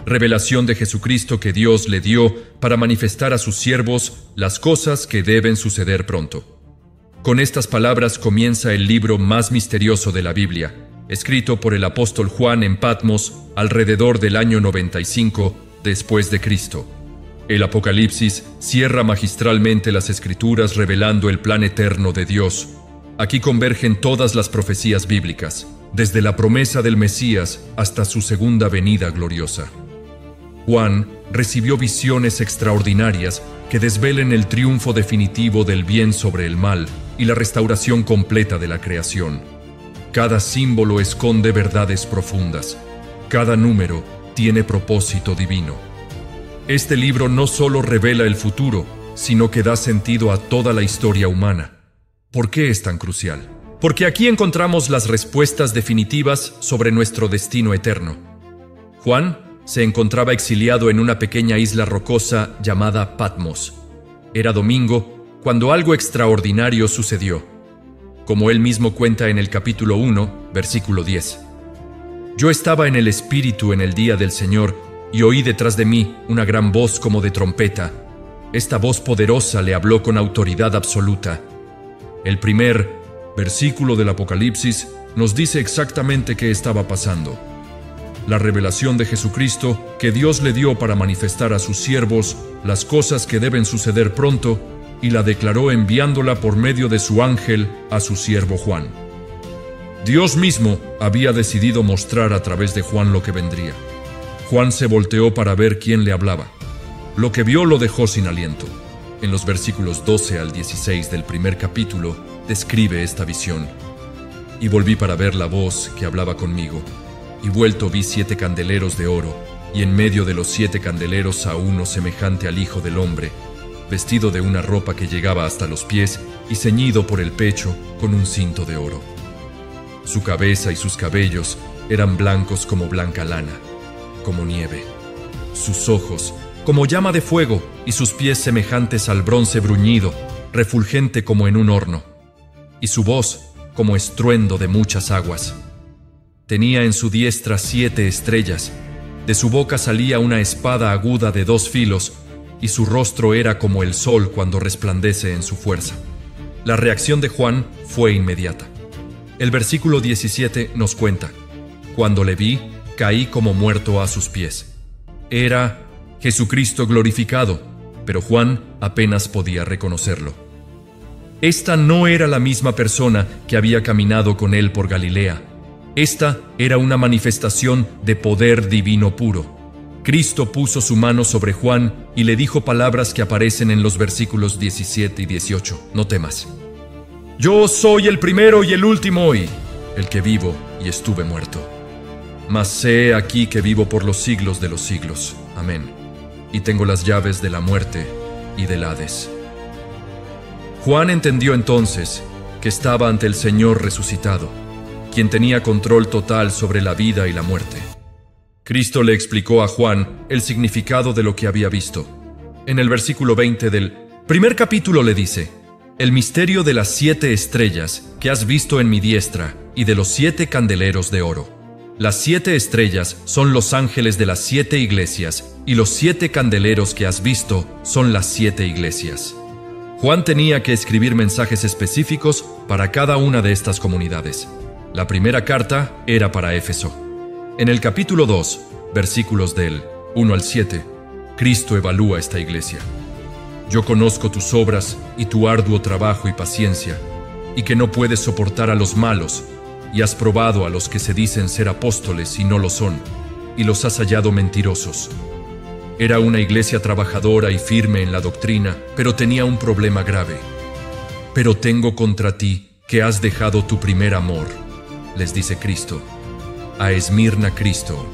revelación de Jesucristo que Dios le dio para manifestar a sus siervos las cosas que deben suceder pronto. Con estas palabras comienza el libro más misterioso de la Biblia, escrito por el apóstol Juan en Patmos alrededor del año 95 después de Cristo. El Apocalipsis cierra magistralmente las Escrituras revelando el plan eterno de Dios. Aquí convergen todas las profecías bíblicas, desde la promesa del Mesías hasta su segunda venida gloriosa. Juan recibió visiones extraordinarias que desvelen el triunfo definitivo del bien sobre el mal y la restauración completa de la creación. Cada símbolo esconde verdades profundas. Cada número tiene propósito divino. Este libro no solo revela el futuro, sino que da sentido a toda la historia humana. ¿Por qué es tan crucial? Porque aquí encontramos las respuestas definitivas sobre nuestro destino eterno. Juan se encontraba exiliado en una pequeña isla rocosa llamada Patmos. Era domingo cuando algo extraordinario sucedió, como él mismo cuenta en el capítulo 1, versículo 10. Yo estaba en el Espíritu en el día del Señor y oí detrás de mí una gran voz como de trompeta. Esta voz poderosa le habló con autoridad absoluta. El primer versículo del Apocalipsis nos dice exactamente qué estaba pasando. La revelación de Jesucristo que Dios le dio para manifestar a sus siervos las cosas que deben suceder pronto, y la declaró enviándola por medio de su ángel a su siervo Juan. Dios mismo había decidido mostrar a través de Juan lo que vendría. Juan se volteó para ver quién le hablaba. Lo que vio lo dejó sin aliento. En los versículos 12 al 16 del primer capítulo describe esta visión. Y volví para ver la voz que hablaba conmigo. Y vuelto vi 7 candeleros de oro, y en medio de los 7 candeleros a uno semejante al Hijo del Hombre, vestido de una ropa que llegaba hasta los pies y ceñido por el pecho con un cinto de oro. Su cabeza y sus cabellos eran blancos como blanca lana, como nieve. Sus ojos como llama de fuego y sus pies semejantes al bronce bruñido, refulgente como en un horno. Y su voz como estruendo de muchas aguas. Tenía en su diestra 7 estrellas, de su boca salía una espada aguda de 2 filos, y su rostro era como el sol cuando resplandece en su fuerza. La reacción de Juan fue inmediata. El versículo 17 nos cuenta: cuando le vi, caí como muerto a sus pies. Era Jesucristo glorificado, pero Juan apenas podía reconocerlo. Esta no era la misma persona que había caminado con él por Galilea. Esta era una manifestación de poder divino puro. Cristo puso su mano sobre Juan y le dijo palabras que aparecen en los versículos 17 y 18. No temas. Yo soy el primero y el último hoy, el que vivo y estuve muerto. Mas sé aquí que vivo por los siglos de los siglos. Amén. Y tengo las llaves de la muerte y del Hades. Juan entendió entonces que estaba ante el Señor resucitado, quien tenía control total sobre la vida y la muerte. Cristo le explicó a Juan el significado de lo que había visto. En el versículo 20 del primer capítulo le dice: el misterio de las 7 estrellas que has visto en mi diestra y de los 7 candeleros de oro. Las 7 estrellas son los ángeles de las 7 iglesias y los 7 candeleros que has visto son las 7 iglesias. Juan tenía que escribir mensajes específicos para cada una de estas comunidades. La primera carta era para Éfeso. En el capítulo 2, versículos del 1 al 7, Cristo evalúa esta iglesia. Yo conozco tus obras y tu arduo trabajo y paciencia, y que no puedes soportar a los malos, y has probado a los que se dicen ser apóstoles y no lo son, y los has hallado mentirosos. Era una iglesia trabajadora y firme en la doctrina, pero tenía un problema grave. Pero tengo contra ti que has dejado tu primer amor, les dice Cristo. A Esmirna Cristo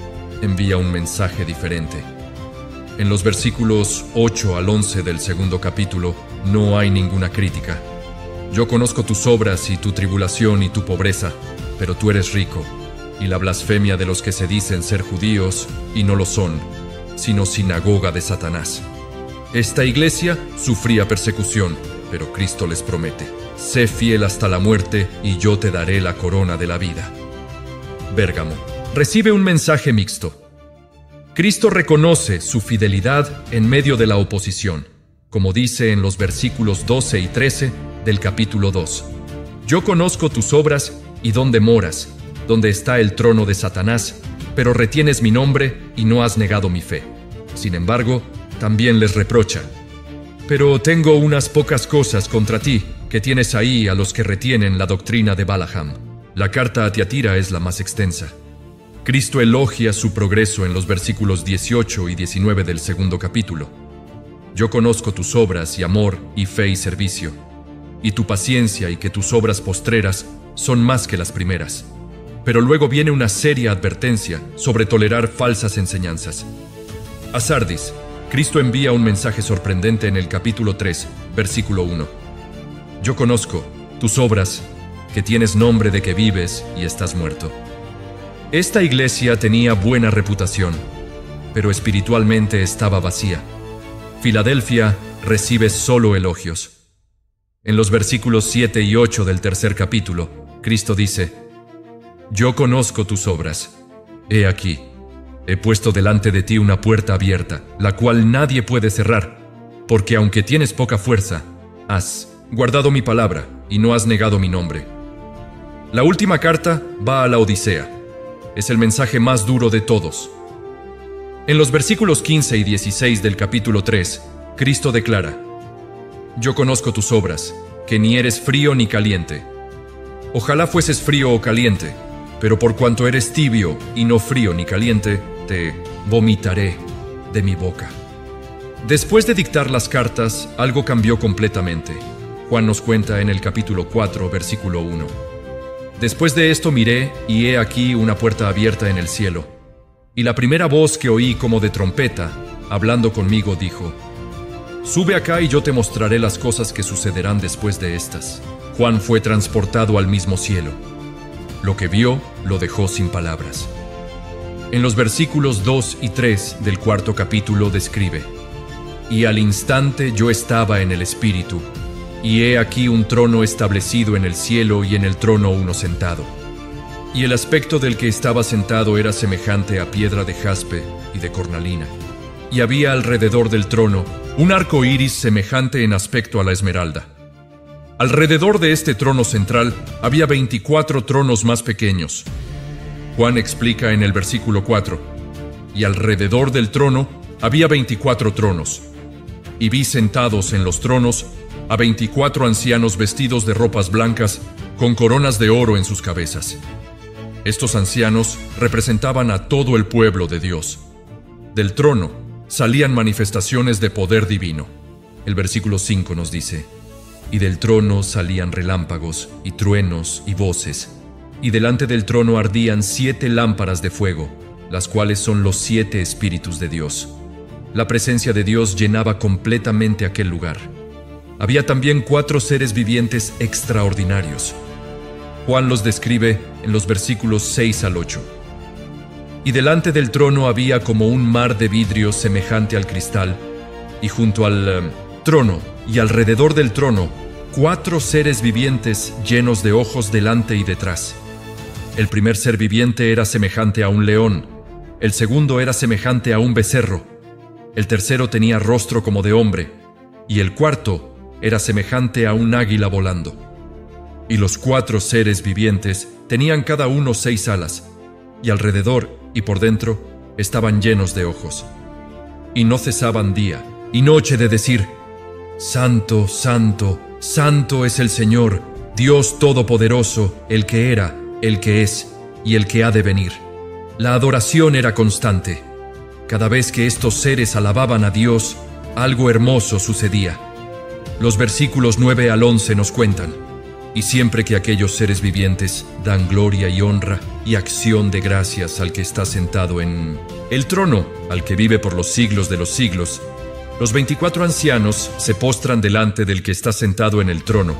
envía un mensaje diferente. En los versículos 8 al 11 del segundo capítulo no hay ninguna crítica. Yo conozco tus obras y tu tribulación y tu pobreza, pero tú eres rico, y la blasfemia de los que se dicen ser judíos y no lo son, sino sinagoga de Satanás. Esta iglesia sufría persecución, pero Cristo les promete: sé fiel hasta la muerte y yo te daré la corona de la vida. Pérgamo recibe un mensaje mixto. Cristo reconoce su fidelidad en medio de la oposición, como dice en los versículos 12 y 13 del capítulo 2. Yo conozco tus obras y dónde moras, donde está el trono de Satanás, pero retienes mi nombre y no has negado mi fe. Sin embargo, también les reprocha: pero tengo unas pocas cosas contra ti, que tienes ahí a los que retienen la doctrina de Balaam. La carta a Tiatira es la más extensa. Cristo elogia su progreso en los versículos 18 y 19 del segundo capítulo. Yo conozco tus obras y amor y fe y servicio, y tu paciencia y que tus obras postreras son más que las primeras. Pero luego viene una seria advertencia sobre tolerar falsas enseñanzas. A Sardis, Cristo envía un mensaje sorprendente en el capítulo 3, versículo 1. Yo conozco tus obras, que tienes nombre de que vives y estás muerto. Esta iglesia tenía buena reputación, pero espiritualmente estaba vacía. Filadelfia recibe solo elogios. En los versículos 7 y 8 del tercer capítulo, Cristo dice: yo conozco tus obras. He aquí, he puesto delante de ti una puerta abierta, la cual nadie puede cerrar, porque aunque tienes poca fuerza, has guardado mi palabra y no has negado mi nombre. La última carta va a la Odisea. Es el mensaje más duro de todos. En los versículos 15 y 16 del capítulo 3, Cristo declara: yo conozco tus obras, que ni eres frío ni caliente. Ojalá fueses frío o caliente, pero por cuanto eres tibio y no frío ni caliente, te vomitaré de mi boca. Después de dictar las cartas, algo cambió completamente. Juan nos cuenta en el capítulo 4, versículo 1. Después de esto miré, y he aquí una puerta abierta en el cielo. Y la primera voz que oí como de trompeta, hablando conmigo, dijo: sube acá y yo te mostraré las cosas que sucederán después de estas. Juan fue transportado al mismo cielo. Lo que vio lo dejó sin palabras. En los versículos 2 y 3 del cuarto capítulo describe: y al instante yo estaba en el Espíritu, y he aquí un trono establecido en el cielo y en el trono uno sentado. Y el aspecto del que estaba sentado era semejante a piedra de jaspe y de cornalina. Y había alrededor del trono un arco iris semejante en aspecto a la esmeralda. Alrededor de este trono central había 24 tronos más pequeños. Juan explica en el versículo 4: y alrededor del trono había 24 tronos. Y vi sentados en los tronos a 24 ancianos vestidos de ropas blancas, con coronas de oro en sus cabezas. Estos ancianos representaban a todo el pueblo de Dios. Del trono salían manifestaciones de poder divino. El versículo 5 nos dice: y del trono salían relámpagos, y truenos, y voces. Y delante del trono ardían 7 lámparas de fuego, las cuales son los 7 espíritus de Dios. La presencia de Dios llenaba completamente aquel lugar. Había también 4 seres vivientes extraordinarios. Juan los describe en los versículos 6 al 8. Y delante del trono había como un mar de vidrio semejante al cristal, y junto al trono y alrededor del trono, 4 seres vivientes llenos de ojos delante y detrás. El primer ser viviente era semejante a un león, el segundo era semejante a un becerro, el tercero tenía rostro como de hombre, y el cuarto era semejante a un águila volando. Y los 4 seres vivientes tenían cada uno 6 alas, y alrededor y por dentro estaban llenos de ojos. Y no cesaban día y noche de decir: Santo, Santo, Santo es el Señor, Dios Todopoderoso, el que era, el que es y el que ha de venir. La adoración era constante. Cada vez que estos seres alababan a Dios, algo hermoso sucedía. Los versículos 9 al 11 nos cuentan: y siempre que aquellos seres vivientes dan gloria y honra y acción de gracias al que está sentado en el trono, al que vive por los siglos de los siglos, los 24 ancianos se postran delante del que está sentado en el trono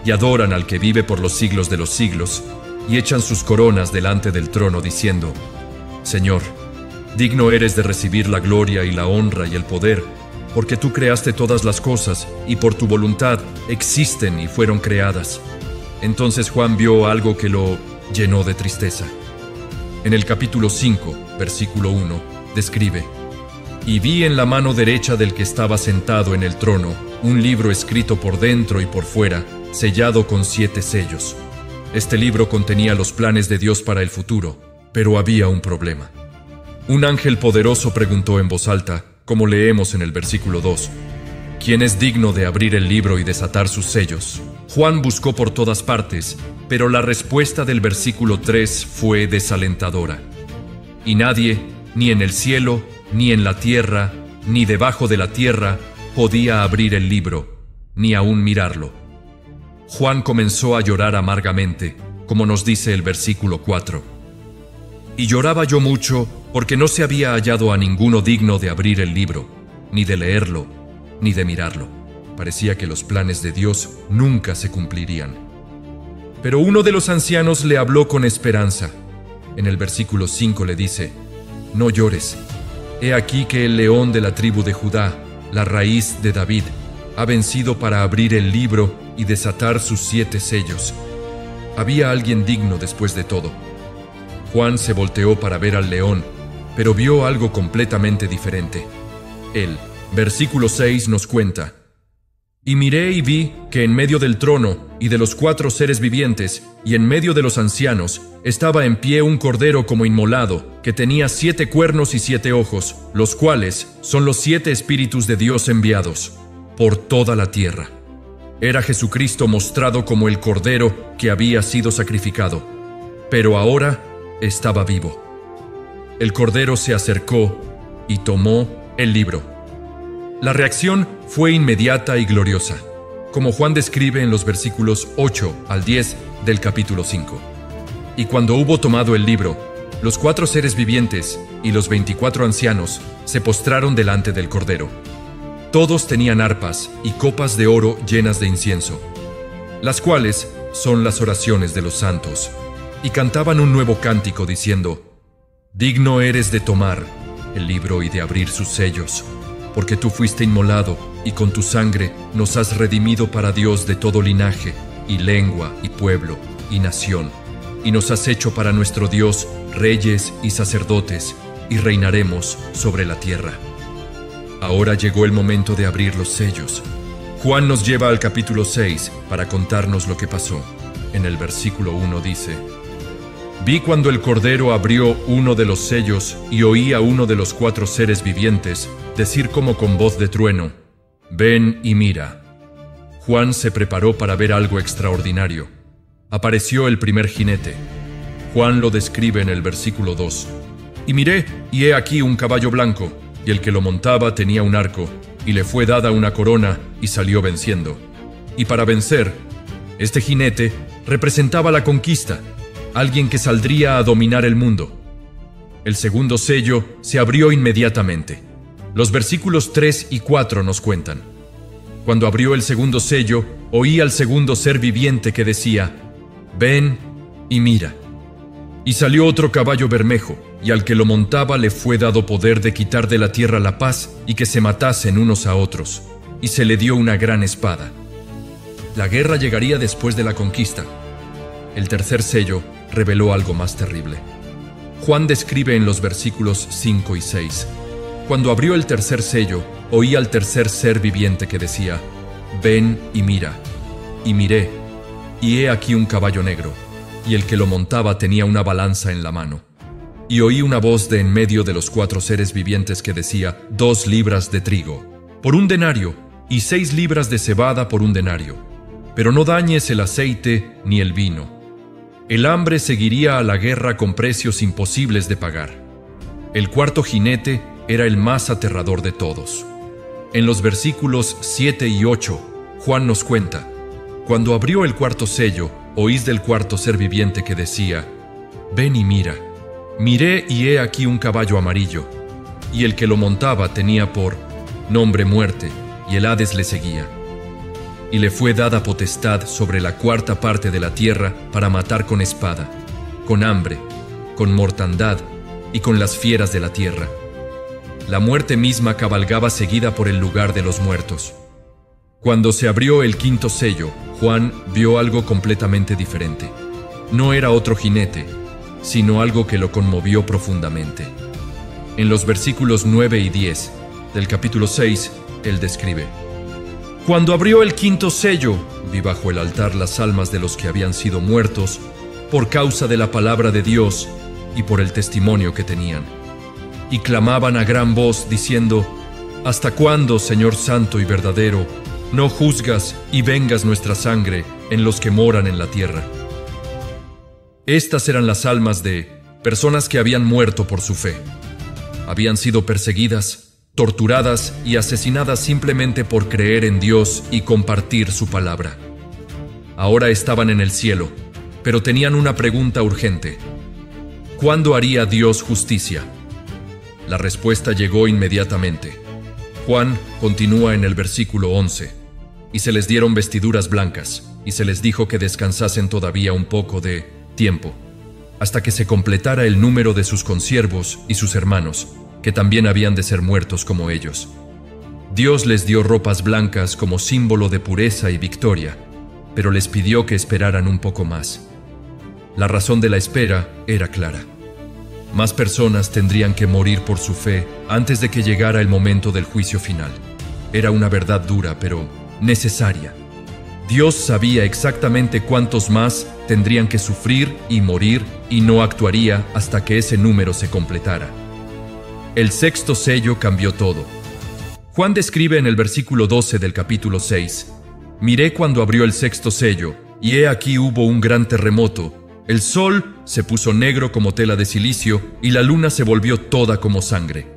y adoran al que vive por los siglos de los siglos, y echan sus coronas delante del trono diciendo: Señor, digno eres de recibir la gloria y la honra y el poder, porque tú creaste todas las cosas, y por tu voluntad existen y fueron creadas. Entonces Juan vio algo que lo llenó de tristeza. En el capítulo 5, versículo 1, describe: «Y vi en la mano derecha del que estaba sentado en el trono un libro escrito por dentro y por fuera, sellado con 7 sellos. Este libro contenía los planes de Dios para el futuro, pero había un problema. Un ángel poderoso preguntó en voz alta, como leemos en el versículo 2, ¿quién es digno de abrir el libro y desatar sus sellos? Juan buscó por todas partes, pero la respuesta del versículo 3 fue desalentadora. Y nadie, ni en el cielo, ni en la tierra, ni debajo de la tierra, podía abrir el libro, ni aún mirarlo. Juan comenzó a llorar amargamente, como nos dice el versículo 4. Y lloraba yo mucho, porque no se había hallado a ninguno digno de abrir el libro, ni de leerlo, ni de mirarlo. Parecía que los planes de Dios nunca se cumplirían. Pero uno de los ancianos le habló con esperanza. En el versículo 5 le dice: no llores. He aquí que el león de la tribu de Judá, la raíz de David, ha vencido para abrir el libro y desatar sus 7 sellos. Había alguien digno después de todo. Juan se volteó para ver al león, pero vio algo completamente diferente. El versículo 6 nos cuenta: y miré y vi que en medio del trono y de los 4 seres vivientes y en medio de los ancianos estaba en pie un cordero como inmolado, que tenía 7 cuernos y 7 ojos, los cuales son los 7 espíritus de Dios enviados por toda la tierra. Era Jesucristo mostrado como el cordero que había sido sacrificado, pero ahora estaba vivo. El cordero se acercó y tomó el libro. La reacción fue inmediata y gloriosa, como Juan describe en los versículos 8 al 10 del capítulo 5. Y cuando hubo tomado el libro, los 4 seres vivientes y los 24 ancianos se postraron delante del Cordero. Todos tenían arpas y copas de oro llenas de incienso, las cuales son las oraciones de los santos, y cantaban un nuevo cántico diciendo: digno eres de tomar el libro y de abrir sus sellos, porque tú fuiste inmolado, y con tu sangre nos has redimido para Dios de todo linaje, y lengua, y pueblo, y nación, y nos has hecho para nuestro Dios reyes y sacerdotes, y reinaremos sobre la tierra. Ahora llegó el momento de abrir los sellos. Juan nos lleva al capítulo 6 para contarnos lo que pasó. En el versículo 1 dice: vi cuando el Cordero abrió uno de los sellos y oí a uno de los 4 seres vivientes decir como con voz de trueno: ven y mira. Juan se preparó para ver algo extraordinario. Apareció el primer jinete. Juan lo describe en el versículo 2. Y miré, y he aquí un caballo blanco, y el que lo montaba tenía un arco, y le fue dada una corona, y salió venciendo. Y para vencer, este jinete representaba la conquista, alguien que saldría a dominar el mundo. El segundo sello se abrió inmediatamente. Los versículos 3 y 4 nos cuentan: cuando abrió el segundo sello, oí al segundo ser viviente que decía: ven y mira. Y salió otro caballo bermejo, y al que lo montaba le fue dado poder de quitar de la tierra la paz y que se matasen unos a otros, y se le dio una gran espada. La guerra llegaría después de la conquista. El tercer sello reveló algo más terrible. Juan describe en los versículos 5 y 6: cuando abrió el tercer sello, oí al tercer ser viviente que decía: ven y mira. Y miré, y he aquí un caballo negro, y el que lo montaba tenía una balanza en la mano. Y oí una voz de en medio de los 4 seres vivientes que decía: 2 libras de trigo, por 1 denario, y 6 libras de cebada por 1 denario. Pero no dañes el aceite ni el vino. El hambre seguiría a la guerra con precios imposibles de pagar. El cuarto jinete era el más aterrador de todos. En los versículos 7 y 8, Juan nos cuenta: cuando abrió el cuarto sello, oís del cuarto ser viviente que decía: ven y mira. Miré y he aquí un caballo amarillo, y el que lo montaba tenía por nombre Muerte, y el Hades le seguía. Y le fue dada potestad sobre la 4ª parte de la tierra para matar con espada, con hambre, con mortandad y con las fieras de la tierra. La muerte misma cabalgaba seguida por el lugar de los muertos. Cuando se abrió el 5º sello, Juan vio algo completamente diferente. No era otro jinete, sino algo que lo conmovió profundamente. En los versículos 9 y 10 del capítulo 6, él describe: Cuando abrió el quinto sello, vi bajo el altar las almas de los que habían sido muertos por causa de la palabra de Dios y por el testimonio que tenían. Y clamaban a gran voz diciendo: ¿Hasta cuándo, Señor santo y verdadero, no juzgas y vengas nuestra sangre en los que moran en la tierra? Estas eran las almas de personas que habían muerto por su fe. Habían sido perseguidas, torturadas y asesinadas simplemente por creer en Dios y compartir su palabra. Ahora estaban en el cielo, pero tenían una pregunta urgente: ¿cuándo haría Dios justicia? La respuesta llegó inmediatamente. Juan continúa en el versículo 11: y se les dieron vestiduras blancas, y se les dijo que descansasen todavía un poco de tiempo, hasta que se completara el número de sus consiervos y sus hermanos, que también habían de ser muertos como ellos. Dios les dio ropas blancas como símbolo de pureza y victoria, pero les pidió que esperaran un poco más. La razón de la espera era clara. Más personas tendrían que morir por su fe antes de que llegara el momento del juicio final. Era una verdad dura, pero necesaria. Dios sabía exactamente cuántos más tendrían que sufrir y morir, y no actuaría hasta que ese número se completara. El sexto sello cambió todo. Juan describe en el versículo 12 del capítulo 6: Miré cuando abrió el sexto sello, y he aquí hubo un gran terremoto. El sol se puso negro como tela de silicio, y la luna se volvió toda como sangre.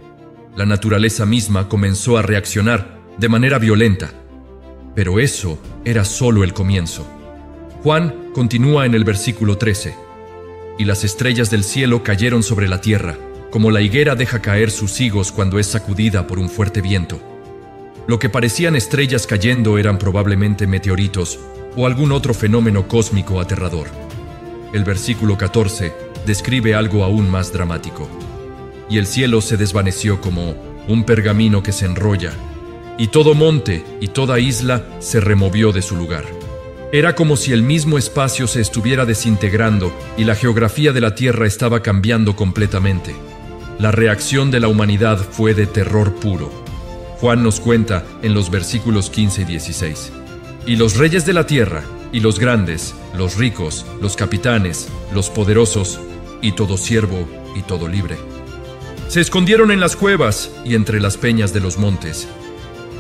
La naturaleza misma comenzó a reaccionar de manera violenta. Pero eso era solo el comienzo. Juan continúa en el versículo 13: Y las estrellas del cielo cayeron sobre la tierra, como la higuera deja caer sus higos cuando es sacudida por un fuerte viento. Lo que parecían estrellas cayendo eran probablemente meteoritos o algún otro fenómeno cósmico aterrador. El versículo 14 describe algo aún más dramático: Y el cielo se desvaneció como un pergamino que se enrolla, y todo monte y toda isla se removió de su lugar. Era como si el mismo espacio se estuviera desintegrando y la geografía de la tierra estaba cambiando completamente. La reacción de la humanidad fue de terror puro. Juan nos cuenta en los versículos 15 y 16: Y los reyes de la tierra, y los grandes, los ricos, los capitanes, los poderosos, y todo siervo y todo libre, se escondieron en las cuevas y entre las peñas de los montes,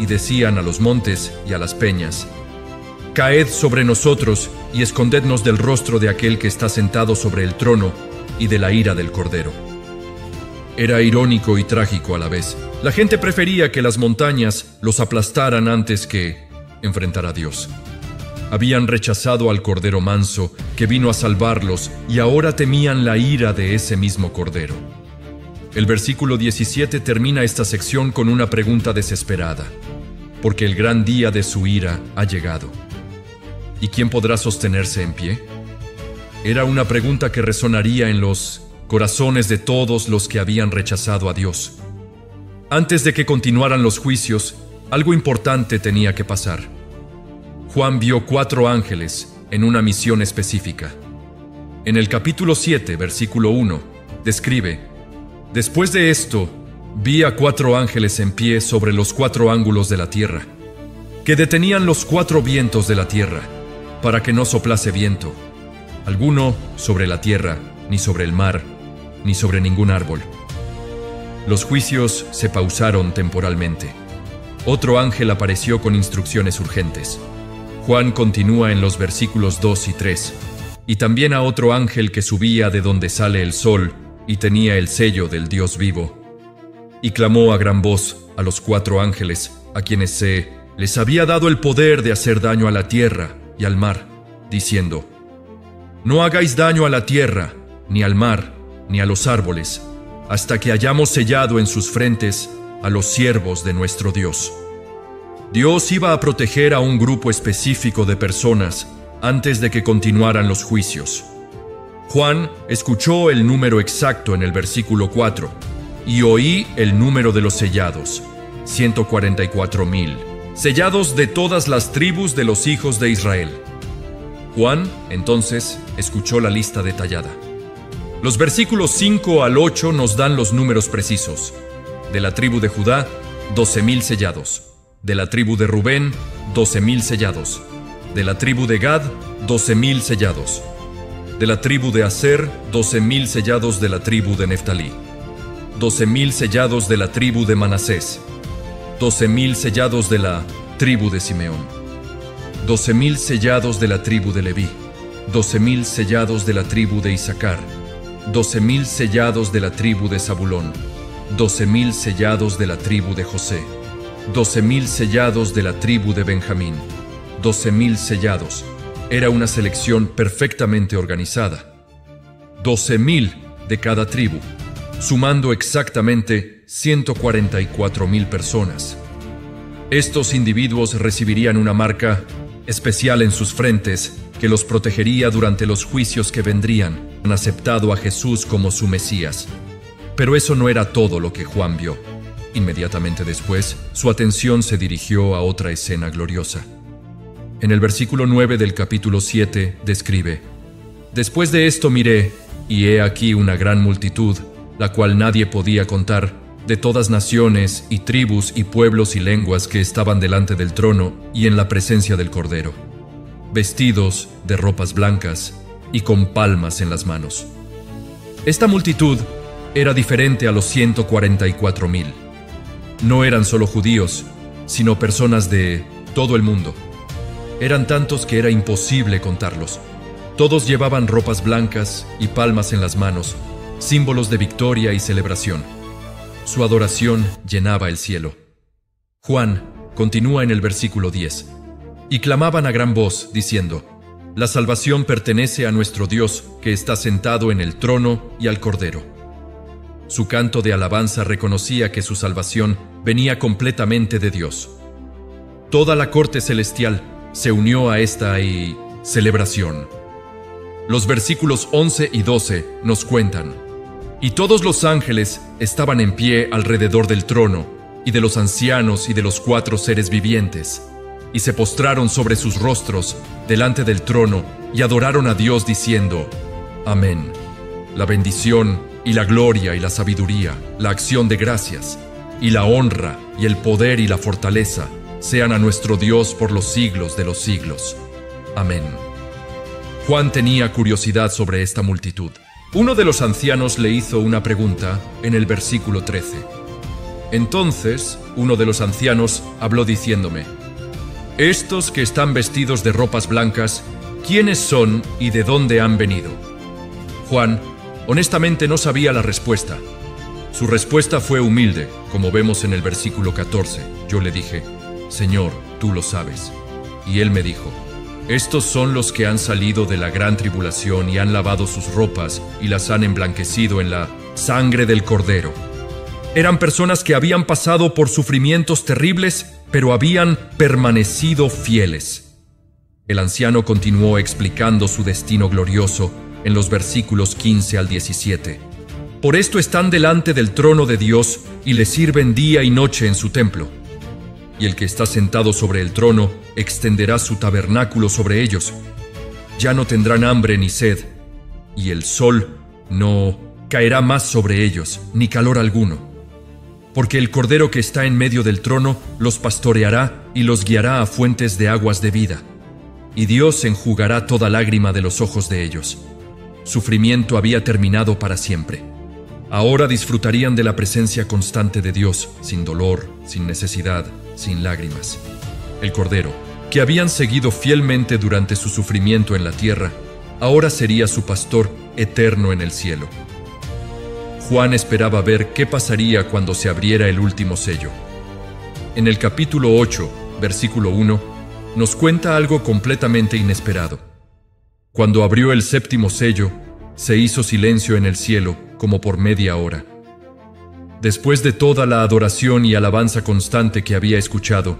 y decían a los montes y a las peñas: Caed sobre nosotros y escondednos del rostro de aquel que está sentado sobre el trono y de la ira del Cordero. Era irónico y trágico a la vez. La gente prefería que las montañas los aplastaran antes que enfrentar a Dios. Habían rechazado al Cordero manso que vino a salvarlos y ahora temían la ira de ese mismo Cordero. El versículo 17 termina esta sección con una pregunta desesperada: porque el gran día de su ira ha llegado. ¿Y quién podrá sostenerse en pie? Era una pregunta que resonaría en los corazones de todos los que habían rechazado a Dios. Antes de que continuaran los juicios, algo importante tenía que pasar. Juan vio 4 ángeles en una misión específica. En el capítulo 7, versículo 1, describe: Después de esto, vi a 4 ángeles en pie sobre los 4 ángulos de la tierra, que detenían los 4 vientos de la tierra, para que no soplase viento alguno sobre la tierra, ni sobre el mar, ni sobre ningún árbol. Los juicios se pausaron temporalmente. Otro ángel apareció con instrucciones urgentes. Juan continúa en los versículos 2 y 3. Y también a otro ángel que subía de donde sale el sol y tenía el sello del Dios vivo. Y clamó a gran voz a los 4 ángeles, a quienes se les había dado el poder de hacer daño a la tierra y al mar, diciendo: No hagáis daño a la tierra, ni al mar, ni a los árboles, hasta que hayamos sellado en sus frentes a los siervos de nuestro Dios. Dios iba a proteger a un grupo específico de personas antes de que continuaran los juicios. Juan escuchó el número exacto en el versículo 4, y oí el número de los sellados, 144,000, sellados de todas las tribus de los hijos de Israel. Juan, entonces, escuchó la lista detallada. Los versículos 5 al 8 nos dan los números precisos. De la tribu de Judá, 12,000 sellados. De la tribu de Rubén, 12,000 sellados. De la tribu de Gad, 12,000 sellados. De la tribu de Aser, 12,000 sellados de la tribu de Neftalí. 12,000 sellados de la tribu de Manasés. 12,000 sellados de la tribu de Simeón. 12,000 sellados de la tribu de Leví. 12,000 sellados de la tribu de Isaacar. 12,000 sellados de la tribu de Zabulón. 12,000 sellados de la tribu de José. 12,000 sellados de la tribu de Benjamín. 12,000 sellados. Era una selección perfectamente organizada. 12,000 de cada tribu, sumando exactamente 144,000 personas. Estos individuos recibirían una marca especial en sus frentes que los protegería durante los juicios que vendrían. Han aceptado a Jesús como su Mesías. Pero eso no era todo lo que Juan vio. Inmediatamente después, su atención se dirigió a otra escena gloriosa. En el versículo 9 del capítulo 7 describe: Después de esto miré, y he aquí una gran multitud, la cual nadie podía contar, de todas naciones y tribus y pueblos y lenguas que estaban delante del trono y en la presencia del Cordero, vestidos de ropas blancas y con palmas en las manos. Esta multitud era diferente a los 144,000. No eran solo judíos, sino personas de todo el mundo. Eran tantos que era imposible contarlos. Todos llevaban ropas blancas y palmas en las manos, símbolos de victoria y celebración. Su adoración llenaba el cielo. Juan continúa en el versículo 10. Y clamaban a gran voz, diciendo: La salvación pertenece a nuestro Dios, que está sentado en el trono y al Cordero. Su canto de alabanza reconocía que su salvación venía completamente de Dios. Toda la corte celestial se unió a esta celebración. Los versículos 11 y 12 nos cuentan: Y todos los ángeles estaban en pie alrededor del trono, y de los ancianos y de los 4 seres vivientes, y se postraron sobre sus rostros delante del trono, y adoraron a Dios diciendo: Amén. La bendición y la gloria y la sabiduría, la acción de gracias, y la honra y el poder y la fortaleza sean a nuestro Dios por los siglos de los siglos. Amén. Juan tenía curiosidad sobre esta multitud. Uno de los ancianos le hizo una pregunta en el versículo 13. Entonces, uno de los ancianos habló diciéndome: Estos que están vestidos de ropas blancas, ¿quiénes son y de dónde han venido? Juan, honestamente, no sabía la respuesta. Su respuesta fue humilde, como vemos en el versículo 14. Yo le dije: Señor, tú lo sabes. Y él me dijo: Estos son los que han salido de la gran tribulación y han lavado sus ropas y las han emblanquecido en la sangre del Cordero. Eran personas que habían pasado por sufrimientos terribles, pero habían permanecido fieles. El anciano continuó explicando su destino glorioso en los versículos 15 al 17. Por esto están delante del trono de Dios y le sirven día y noche en su templo. Y el que está sentado sobre el trono extenderá su tabernáculo sobre ellos. Ya no tendrán hambre ni sed, y el sol no caerá más sobre ellos, ni calor alguno. Porque el Cordero que está en medio del trono los pastoreará y los guiará a fuentes de aguas de vida. Y Dios enjugará toda lágrima de los ojos de ellos. Sufrimiento había terminado para siempre. Ahora disfrutarían de la presencia constante de Dios, sin dolor, sin necesidad, sin lágrimas. El Cordero, que habían seguido fielmente durante su sufrimiento en la tierra, ahora sería su pastor eterno en el cielo. Juan esperaba ver qué pasaría cuando se abriera el último sello. En el capítulo 8, versículo 1, nos cuenta algo completamente inesperado. Cuando abrió el séptimo sello, se hizo silencio en el cielo como por media hora. Después de toda la adoración y alabanza constante que había escuchado,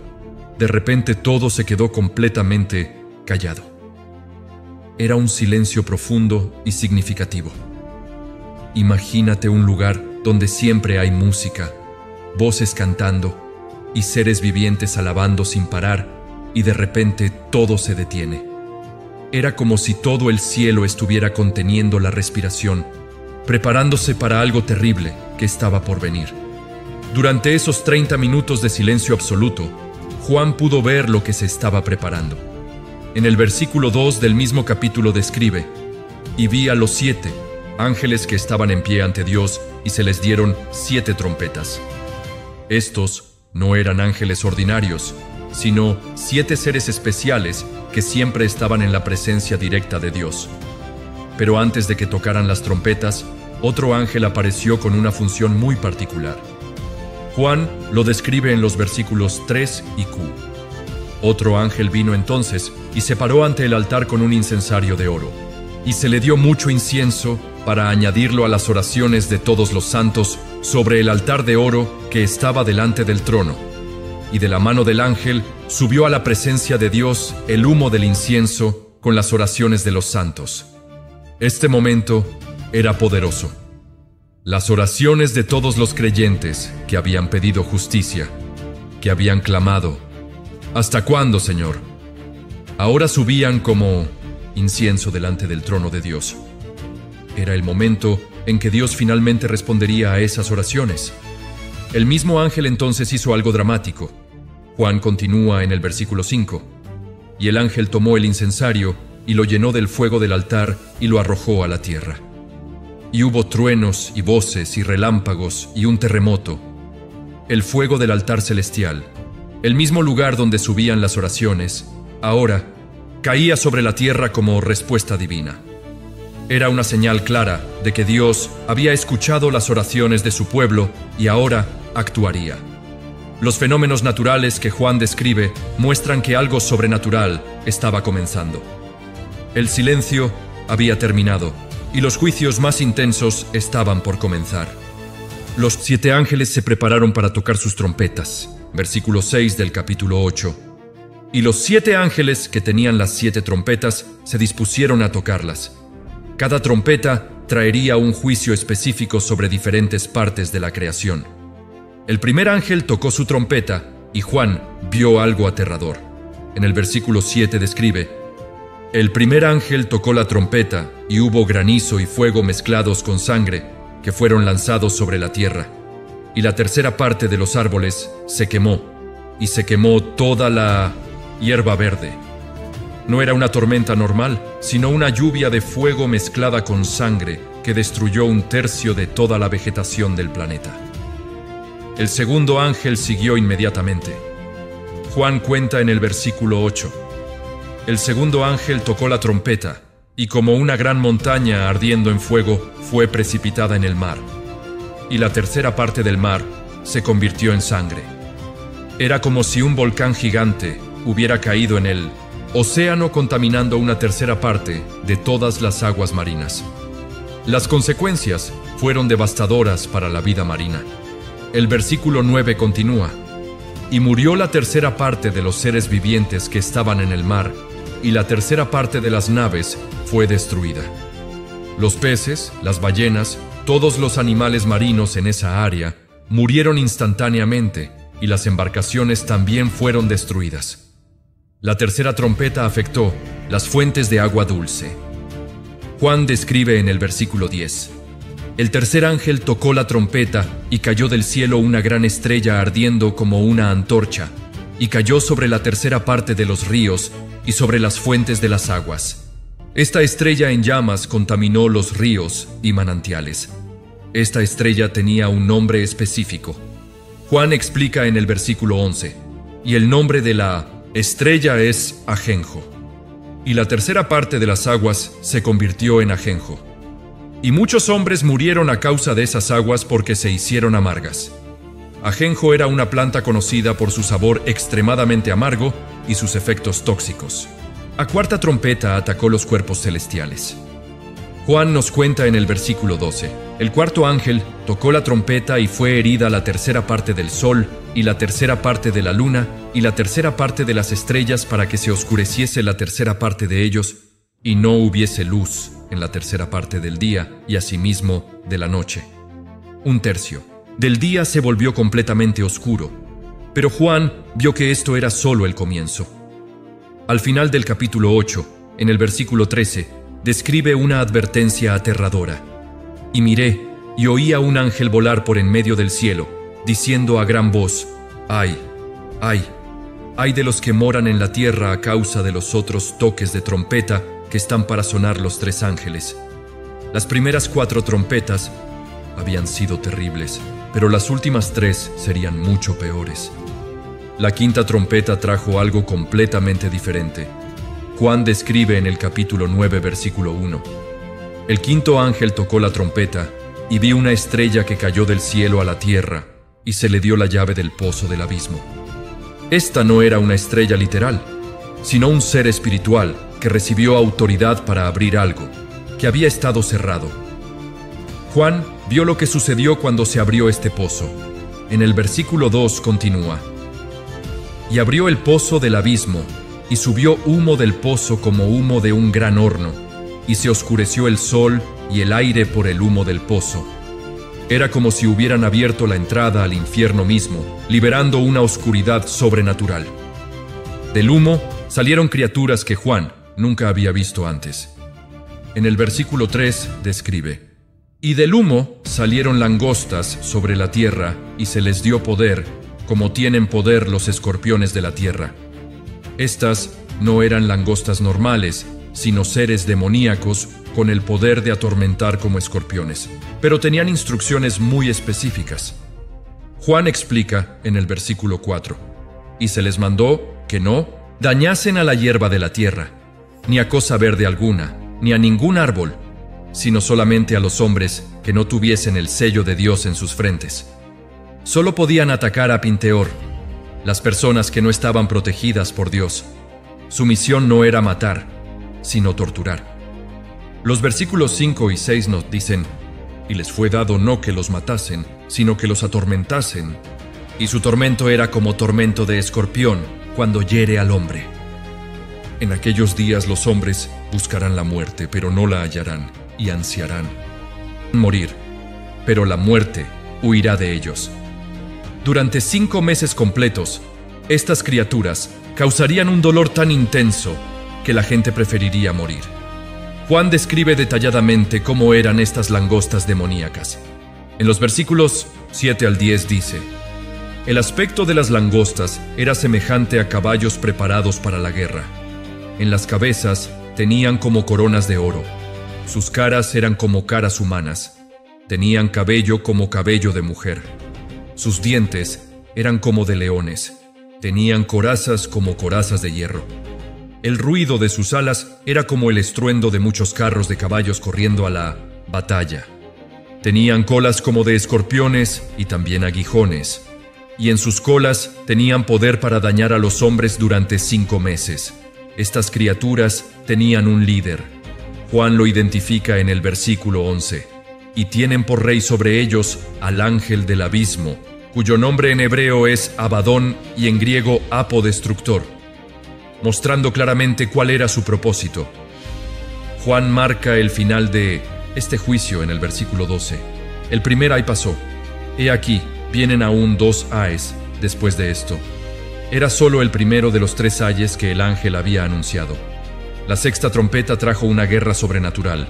de repente todo se quedó completamente callado. Era un silencio profundo y significativo. Imagínate un lugar donde siempre hay música, voces cantando y seres vivientes alabando sin parar, y de repente todo se detiene. Era como si todo el cielo estuviera conteniendo la respiración, preparándose para algo terrible que estaba por venir. Durante esos 30 minutos de silencio absoluto, Juan pudo ver lo que se estaba preparando. En el versículo 2 del mismo capítulo describe: «Y vi a los 7 ángeles que estaban en pie ante Dios, y se les dieron 7 trompetas. Estos no eran ángeles ordinarios, sino 7 seres especiales que siempre estaban en la presencia directa de Dios. Pero antes de que tocaran las trompetas, otro ángel apareció con una función muy particular. Juan lo describe en los versículos 3 y Q. Otro ángel vino entonces y se paró ante el altar con un incensario de oro, y se le dio mucho incienso para añadirlo a las oraciones de todos los santos sobre el altar de oro que estaba delante del trono. Y de la mano del ángel subió a la presencia de Dios el humo del incienso con las oraciones de los santos. Este momento era poderoso. Las oraciones de todos los creyentes que habían pedido justicia, que habían clamado: ¿hasta cuándo, Señor?, ahora subían como incienso delante del trono de Dios. Era el momento en que Dios finalmente respondería a esas oraciones. El mismo ángel entonces hizo algo dramático. Juan continúa en el versículo 5. Y el ángel tomó el incensario y lo llenó del fuego del altar y lo arrojó a la tierra. Y hubo truenos y voces y relámpagos y un terremoto. El fuego del altar celestial, el mismo lugar donde subían las oraciones, ahora caía sobre la tierra como respuesta divina. Era una señal clara de que Dios había escuchado las oraciones de su pueblo y ahora actuaría. Los fenómenos naturales que Juan describe muestran que algo sobrenatural estaba comenzando. El silencio había terminado y los juicios más intensos estaban por comenzar. Los 7 ángeles se prepararon para tocar sus trompetas. Versículo 6 del capítulo 8. Y los 7 ángeles que tenían las 7 trompetas se dispusieron a tocarlas. Cada trompeta traería un juicio específico sobre diferentes partes de la creación. El primer ángel tocó su trompeta y Juan vio algo aterrador. En el versículo 7 describe: «El primer ángel tocó la trompeta y hubo granizo y fuego mezclados con sangre que fueron lanzados sobre la tierra. Y la tercera parte de los árboles se quemó, y se quemó toda la hierba verde». No era una tormenta normal, sino una lluvia de fuego mezclada con sangre que destruyó 1/3 de toda la vegetación del planeta. El segundo ángel siguió inmediatamente. Juan cuenta en el versículo 8: «El segundo ángel tocó la trompeta, y como una gran montaña ardiendo en fuego fue precipitada en el mar, y la tercera parte del mar se convirtió en sangre». Era como si un volcán gigante hubiera caído en el océano, contaminando una tercera parte de todas las aguas marinas. Las consecuencias fueron devastadoras para la vida marina. El versículo 9 continúa: «Y murió la tercera parte de los seres vivientes que estaban en el mar, y la tercera parte de las naves fue destruida». Los peces, las ballenas, todos los animales marinos en esa área murieron instantáneamente, y las embarcaciones también fueron destruidas. La tercera trompeta afectó las fuentes de agua dulce. Juan describe en el versículo 10: «El tercer ángel tocó la trompeta y cayó del cielo una gran estrella ardiendo como una antorcha, y cayó sobre la tercera parte de los ríos y sobre las fuentes de las aguas. Esta estrella en llamas contaminó los ríos y manantiales». Esta estrella tenía un nombre específico. Juan explica en el versículo 11: «Y el nombre de la estrella es ajenjo, y la tercera parte de las aguas se convirtió en ajenjo. Y muchos hombres murieron a causa de esas aguas porque se hicieron amargas». Ajenjo era una planta conocida por su sabor extremadamente amargo y sus efectos tóxicos. La cuarta trompeta atacó los cuerpos celestiales. Juan nos cuenta en el versículo 12: «El cuarto ángel tocó la trompeta y fue herida la tercera parte del sol, y la tercera parte de la luna, y la tercera parte de las estrellas, para que se oscureciese la tercera parte de ellos, y no hubiese luz en la tercera parte del día, y asimismo de la noche. 1/3 del día se volvió completamente oscuro». Pero Juan vio que esto era solo el comienzo. Al final del capítulo 8, en el versículo 13, describe una advertencia aterradora. Y miré, y oí a un ángel volar por en medio del cielo, diciendo a gran voz: ¡Ay, ay, ay de los que moran en la tierra a causa de los otros toques de trompeta que están para sonar los 3 ángeles! Las primeras 4 trompetas habían sido terribles, pero las últimas 3 serían mucho peores. La quinta trompeta trajo algo completamente diferente. Juan describe en el capítulo 9, versículo 1. El quinto ángel tocó la trompeta, y vi una estrella que cayó del cielo a la tierra, y se le dio la llave del pozo del abismo. Esta no era una estrella literal, sino un ser espiritual que recibió autoridad para abrir algo que había estado cerrado. Juan vio lo que sucedió cuando se abrió este pozo. En el versículo 2 continúa: y abrió el pozo del abismo, y subió humo del pozo como humo de un gran horno, y se oscureció el sol y el aire por el humo del pozo. Era como si hubieran abierto la entrada al infierno mismo, liberando una oscuridad sobrenatural. Del humo salieron criaturas que Juan nunca había visto antes. En el versículo 3 describe: y del humo salieron langostas sobre la tierra, y se les dio poder, como tienen poder los escorpiones de la tierra. Estas no eran langostas normales, sino seres demoníacos con el poder de atormentar como escorpiones, pero tenían instrucciones muy específicas. Juan explica en el versículo 4: y se les mandó que no dañasen a la hierba de la tierra, ni a cosa verde alguna, ni a ningún árbol, sino solamente a los hombres que no tuviesen el sello de Dios en sus frentes. Solo podían atacar a Pinteor, las personas que no estaban protegidas por Dios. Su misión no era matar, sino torturar. Los versículos 5 y 6 nos dicen: y les fue dado no que los matasen, sino que los atormentasen. Y su tormento era como tormento de escorpión cuando hiere al hombre. En aquellos días los hombres buscarán la muerte, pero no la hallarán, y ansiarán morir, pero la muerte huirá de ellos. Durante 5 meses completos, estas criaturas causarían un dolor tan intenso que la gente preferiría morir. Juan describe detalladamente cómo eran estas langostas demoníacas. En los versículos 7 al 10 dice: el aspecto de las langostas era semejante a caballos preparados para la guerra. En las cabezas tenían como coronas de oro. Sus caras eran como caras humanas. Tenían cabello como cabello de mujer. Sus dientes eran como de leones. Tenían corazas como corazas de hierro. El ruido de sus alas era como el estruendo de muchos carros de caballos corriendo a la batalla. Tenían colas como de escorpiones y también aguijones. Y en sus colas tenían poder para dañar a los hombres durante 5 meses. Estas criaturas tenían un líder. Juan lo identifica en el versículo 11. Y tienen por rey sobre ellos al ángel del abismo, cuyo nombre en hebreo es Abadón y en griego Apodestructor, mostrando claramente cuál era su propósito. Juan marca el final de este juicio en el versículo 12. El primer ay pasó. He aquí, vienen aún 2 ayes después de esto. Era solo el primero de los 3 ayes que el ángel había anunciado. La sexta trompeta trajo una guerra sobrenatural.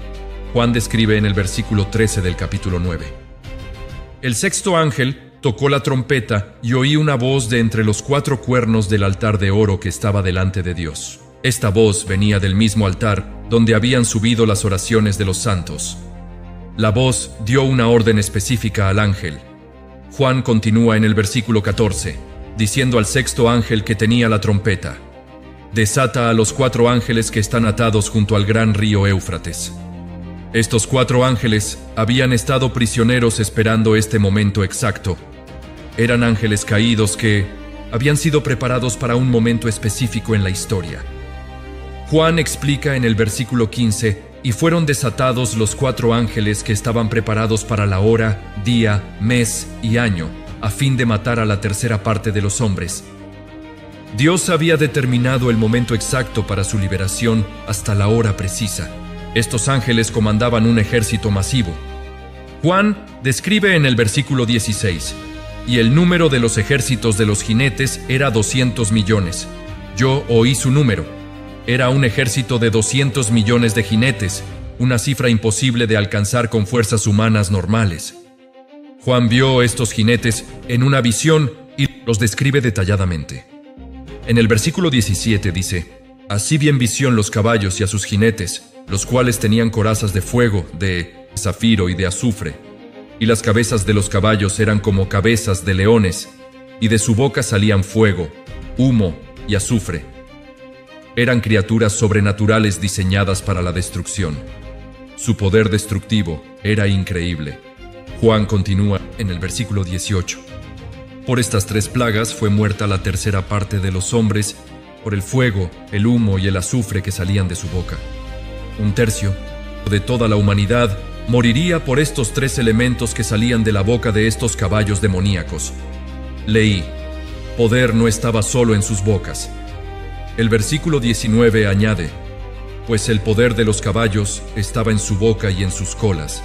Juan describe en el versículo 13 del capítulo 9. El sexto ángel tocó la trompeta y oí una voz de entre los 4 cuernos del altar de oro que estaba delante de Dios. Esta voz venía del mismo altar donde habían subido las oraciones de los santos. La voz dio una orden específica al ángel. Juan continúa en el versículo 14, diciendo al sexto ángel que tenía la trompeta: desata a los 4 ángeles que están atados junto al gran río Éufrates. Estos 4 ángeles habían estado prisioneros esperando este momento exacto. Eran ángeles caídos que habían sido preparados para un momento específico en la historia. Juan explica en el versículo 15: y fueron desatados los 4 ángeles que estaban preparados para la hora, día, mes y año, a fin de matar a la tercera parte de los hombres. Dios había determinado el momento exacto para su liberación hasta la hora precisa. Estos ángeles comandaban un ejército masivo. Juan describe en el versículo 16: y el número de los ejércitos de los jinetes era 200 millones. Yo oí su número. Era un ejército de 200 millones de jinetes, una cifra imposible de alcanzar con fuerzas humanas normales. Juan vio estos jinetes en una visión y los describe detalladamente. En el versículo 17 dice: «Así vi en visión los caballos y a sus jinetes, los cuales tenían corazas de fuego, de zafiro y de azufre, y las cabezas de los caballos eran como cabezas de leones, y de su boca salían fuego, humo y azufre». Eran criaturas sobrenaturales diseñadas para la destrucción. Su poder destructivo era increíble. Juan continúa en el versículo 18. «Por estas 3 plagas fue muerta la tercera parte de los hombres, por el fuego, el humo y el azufre que salían de su boca. 1/3 de toda la humanidad moriría por estos 3 elementos que salían de la boca de estos caballos demoníacos». Leí: poder no estaba solo en sus bocas. El versículo 19 añade: «Pues el poder de los caballos estaba en su boca y en sus colas,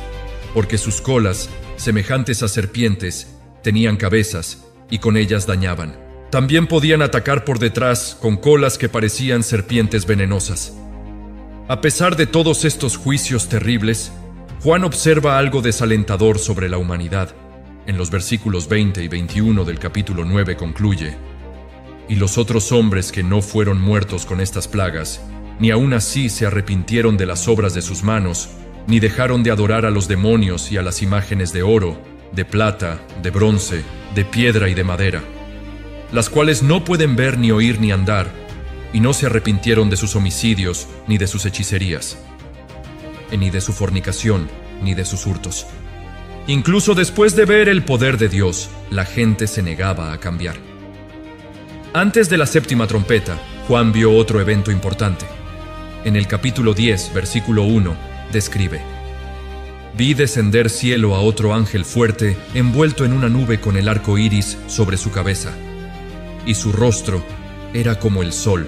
porque sus colas, semejantes a serpientes, tenían cabezas, y con ellas dañaban. También podían atacar por detrás con colas que parecían serpientes venenosas». A pesar de todos estos juicios terribles, Juan observa algo desalentador sobre la humanidad. En los versículos 20 y 21 del capítulo 9 concluye: «Y los otros hombres que no fueron muertos con estas plagas, ni aun así se arrepintieron de las obras de sus manos, ni dejaron de adorar a los demonios y a las imágenes de oro, de plata, de bronce, de piedra y de madera, las cuales no pueden ver ni oír ni andar, y no se arrepintieron de sus homicidios, ni de sus hechicerías, ni de su fornicación, ni de sus hurtos». Incluso después de ver el poder de Dios, la gente se negaba a cambiar. Antes de la 7ª trompeta, Juan vio otro evento importante. En el capítulo 10, versículo 1, describe: «Vi descender cielo a otro ángel fuerte, envuelto en una nube con el arco iris sobre su cabeza. Y su rostro era como el sol,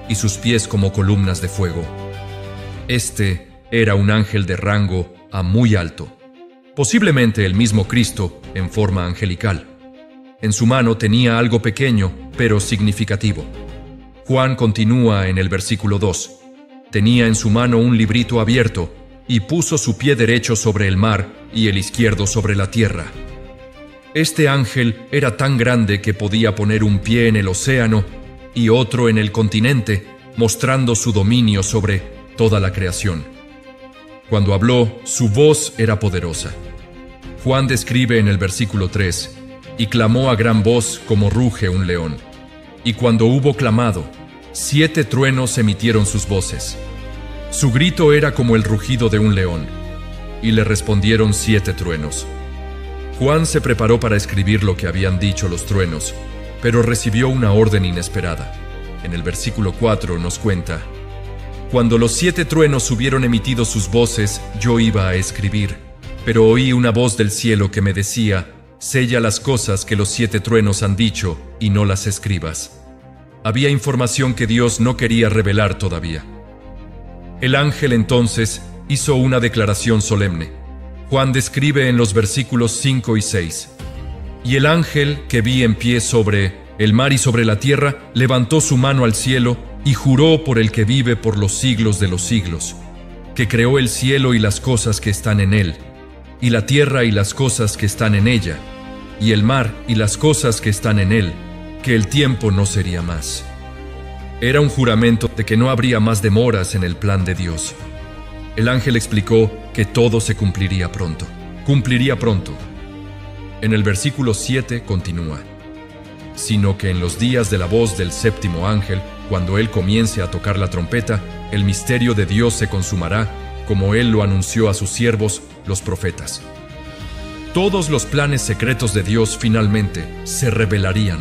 y sus pies como columnas de fuego. Este era un ángel de rango a muy alto, posiblemente el mismo Cristo en forma angelical. En su mano tenía algo pequeño, pero significativo». Juan continúa en el versículo 2. «Tenía en su mano un librito abierto, y puso su pie derecho sobre el mar y el izquierdo sobre la tierra». Este ángel era tan grande que podía poner un pie en el océano y otro en el continente, mostrando su dominio sobre toda la creación. Cuando habló, su voz era poderosa. Juan describe en el versículo 3: «Y clamó a gran voz como ruge un león. Y cuando hubo clamado, 7 truenos emitieron sus voces. Su grito era como el rugido de un león, y le respondieron 7 truenos». Juan se preparó para escribir lo que habían dicho los truenos, pero recibió una orden inesperada. En el versículo 4 nos cuenta: «Cuando los 7 truenos hubieron emitido sus voces, yo iba a escribir, pero oí una voz del cielo que me decía: sella las cosas que los 7 truenos han dicho y no las escribas». Había información que Dios no quería revelar todavía. El ángel entonces hizo una declaración solemne. Juan describe en los versículos 5 y 6: «Y el ángel que vi en pie sobre el mar y sobre la tierra levantó su mano al cielo y juró por el que vive por los siglos de los siglos, que creó el cielo y las cosas que están en él, y la tierra y las cosas que están en ella, y el mar y las cosas que están en él, que el tiempo no sería más». Era un juramento de que no habría más demoras en el plan de Dios. El ángel explicó que todo se cumpliría pronto. Cumpliría pronto. En el versículo 7 continúa: «Sino que en los días de la voz del 7º ángel, cuando él comience a tocar la trompeta, el misterio de Dios se consumará, como él lo anunció a sus siervos, los profetas». Todos los planes secretos de Dios finalmente se revelarían.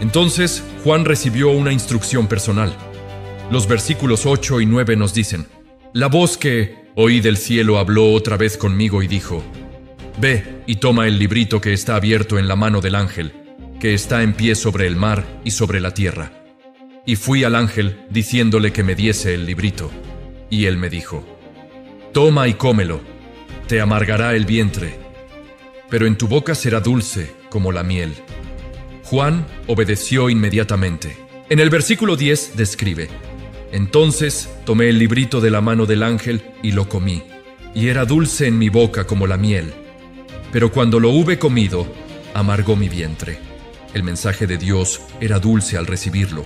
Entonces, Juan recibió una instrucción personal. Los versículos 8 y 9 nos dicen: «La voz que oí del cielo habló otra vez conmigo y dijo: ve y toma el librito que está abierto en la mano del ángel, que está en pie sobre el mar y sobre la tierra. Y fui al ángel diciéndole que me diese el librito. Y él me dijo: toma y cómelo, te amargará el vientre, pero en tu boca será dulce como la miel». Juan obedeció inmediatamente. En el versículo 10 describe: Entonces tomé el librito de la mano del ángel y lo comí, y era dulce en mi boca como la miel. Pero cuando lo hube comido, amargó mi vientre. El mensaje de Dios era dulce al recibirlo,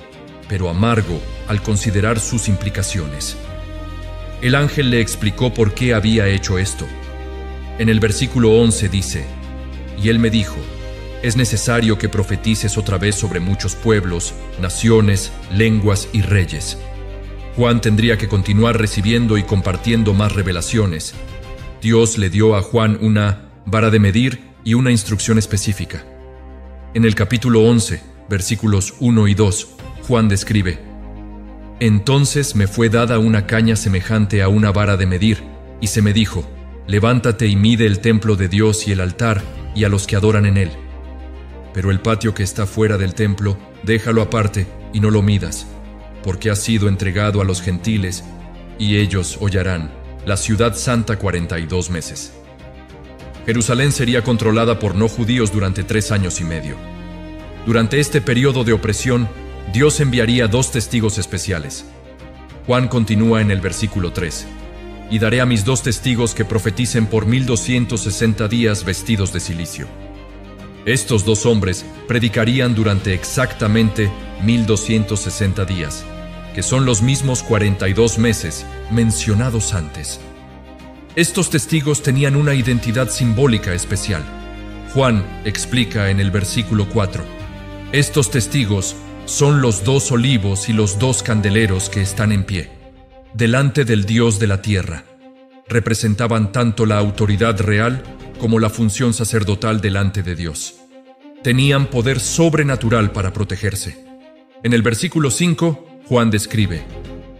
pero amargo al considerar sus implicaciones. El ángel le explicó por qué había hecho esto. En el versículo 11 dice: Y él me dijo: es necesario que profetices otra vez sobre muchos pueblos, naciones, lenguas y reyes. Juan tendría que continuar recibiendo y compartiendo más revelaciones. Dios le dio a Juan una vara de medir y una instrucción específica. En el capítulo 11, versículos 1 y 2, Juan describe: Entonces me fue dada una caña semejante a una vara de medir, y se me dijo: levántate y mide el templo de Dios y el altar, y a los que adoran en él. Pero el patio que está fuera del templo, déjalo aparte y no lo midas, porque ha sido entregado a los gentiles, y ellos hollarán la ciudad santa 42 meses. Jerusalén sería controlada por no judíos durante 3 años y medio. Durante este periodo de opresión, Dios enviaría 2 testigos especiales. Juan continúa en el versículo 3: y daré a mis 2 testigos que profeticen por 1260 días vestidos de cilicio. Estos 2 hombres predicarían durante exactamente 1260 días, que son los mismos 42 meses mencionados antes. Estos testigos tenían una identidad simbólica especial. Juan explica en el versículo 4: estos testigos son los 2 olivos y los 2 candeleros que están en pie, delante del Dios de la tierra. Representaban tanto la autoridad real como la función sacerdotal delante de Dios. Tenían poder sobrenatural para protegerse. En el versículo 5, Juan describe: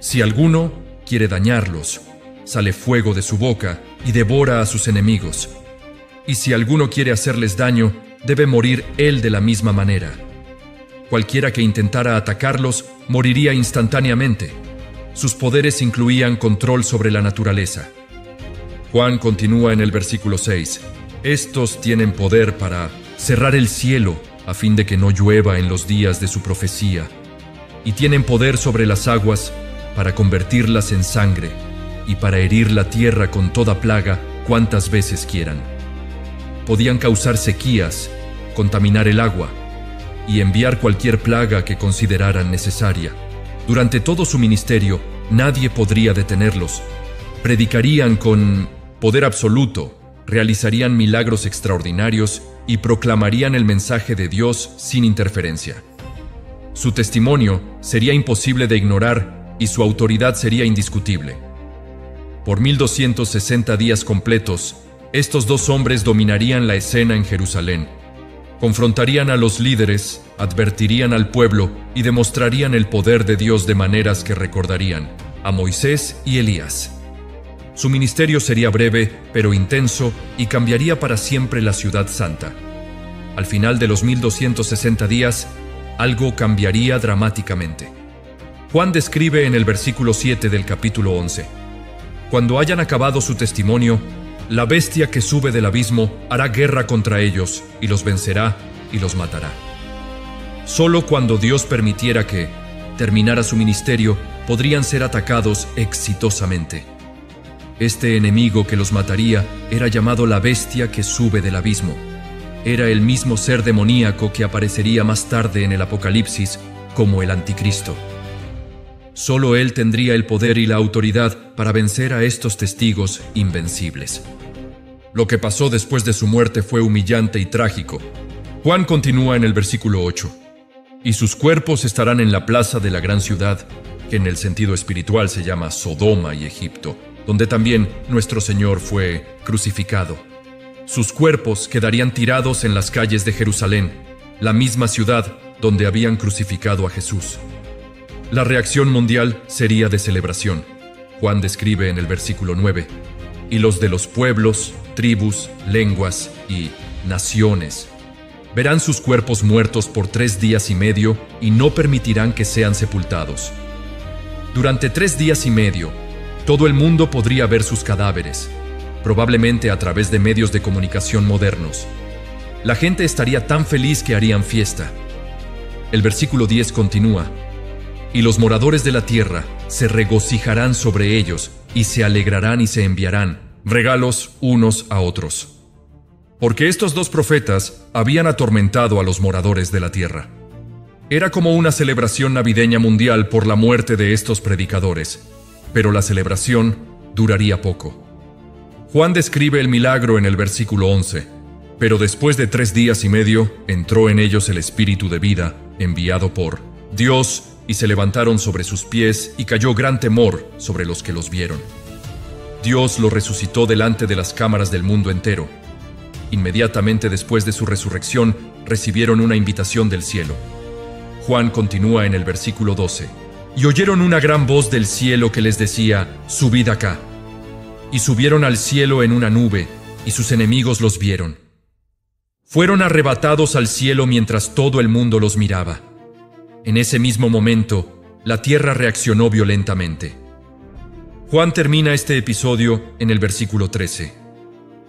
si alguno quiere dañarlos, sale fuego de su boca y devora a sus enemigos. Y si alguno quiere hacerles daño, debe morir él de la misma manera. Cualquiera que intentara atacarlos moriría instantáneamente. Sus poderes incluían control sobre la naturaleza. Juan continúa en el versículo 6: estos tienen poder para cerrar el cielo a fin de que no llueva en los días de su profecía, y tienen poder sobre las aguas para convertirlas en sangre y para herir la tierra con toda plaga cuantas veces quieran. Podían causar sequías, contaminar el agua y enviar cualquier plaga que consideraran necesaria. Durante todo su ministerio, nadie podría detenerlos. Predicarían con poder absoluto, realizarían milagros extraordinarios y proclamarían el mensaje de Dios sin interferencia. Su testimonio sería imposible de ignorar y su autoridad sería indiscutible. Por 1260 días completos, estos 2 hombres dominarían la escena en Jerusalén. Confrontarían a los líderes, advertirían al pueblo y demostrarían el poder de Dios de maneras que recordarían a Moisés y Elías. Su ministerio sería breve, pero intenso, y cambiaría para siempre la ciudad santa. Al final de los 1260 días, algo cambiaría dramáticamente. Juan describe en el versículo 7 del capítulo 11: cuando hayan acabado su testimonio, la bestia que sube del abismo hará guerra contra ellos, y los vencerá y los matará. Solo cuando Dios permitiera que terminara su ministerio, podrían ser atacados exitosamente. Este enemigo que los mataría era llamado la bestia que sube del abismo. Era el mismo ser demoníaco que aparecería más tarde en el Apocalipsis como el Anticristo. Solo él tendría el poder y la autoridad para vencer a estos testigos invencibles. Lo que pasó después de su muerte fue humillante y trágico. Juan continúa en el versículo 8: y sus cuerpos estarán en la plaza de la gran ciudad, que en el sentido espiritual se llama Sodoma y Egipto, donde también nuestro Señor fue crucificado. Sus cuerpos quedarían tirados en las calles de Jerusalén, la misma ciudad donde habían crucificado a Jesús. La reacción mundial sería de celebración. Juan describe en el versículo 9: y los de los pueblos, tribus, lenguas y naciones verán sus cuerpos muertos por 3 días y medio y no permitirán que sean sepultados. Durante 3 días y medio, todo el mundo podría ver sus cadáveres, probablemente a través de medios de comunicación modernos. La gente estaría tan feliz que harían fiesta. El versículo 10 continúa: y los moradores de la tierra se regocijarán sobre ellos, y se alegrarán y se enviarán regalos unos a otros. Porque estos dos profetas habían atormentado a los moradores de la tierra. Era como una celebración navideña mundial por la muerte de estos predicadores, pero la celebración duraría poco. Juan describe el milagro en el versículo 11. Pero después de 3 días y medio, entró en ellos el Espíritu de vida, enviado por Dios, y se levantaron sobre sus pies, y cayó gran temor sobre los que los vieron. Dios lo resucitó delante de las cámaras del mundo entero. Inmediatamente después de su resurrección, recibieron una invitación del cielo. Juan continúa en el versículo 12. Y oyeron una gran voz del cielo que les decía: «Subid acá». Y subieron al cielo en una nube, y sus enemigos los vieron. Fueron arrebatados al cielo mientras todo el mundo los miraba. En ese mismo momento, la tierra reaccionó violentamente. Juan termina este episodio en el versículo 13.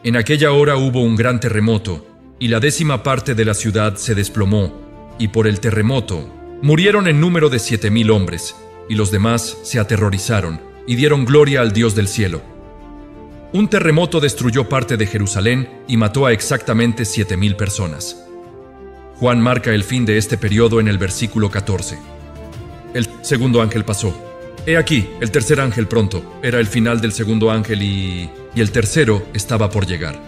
En aquella hora hubo un gran terremoto, y la 10ª parte de la ciudad se desplomó, y por el terremoto murieron en número de 7,000 hombres, y los demás se aterrorizaron y dieron gloria al Dios del cielo. Un terremoto destruyó parte de Jerusalén y mató a exactamente 7,000 personas. Juan marca el fin de este periodo en el versículo 14. El segundo ángel pasó. He aquí, el tercer ángel pronto. Era el final del segundo ángel y el tercero estaba por llegar.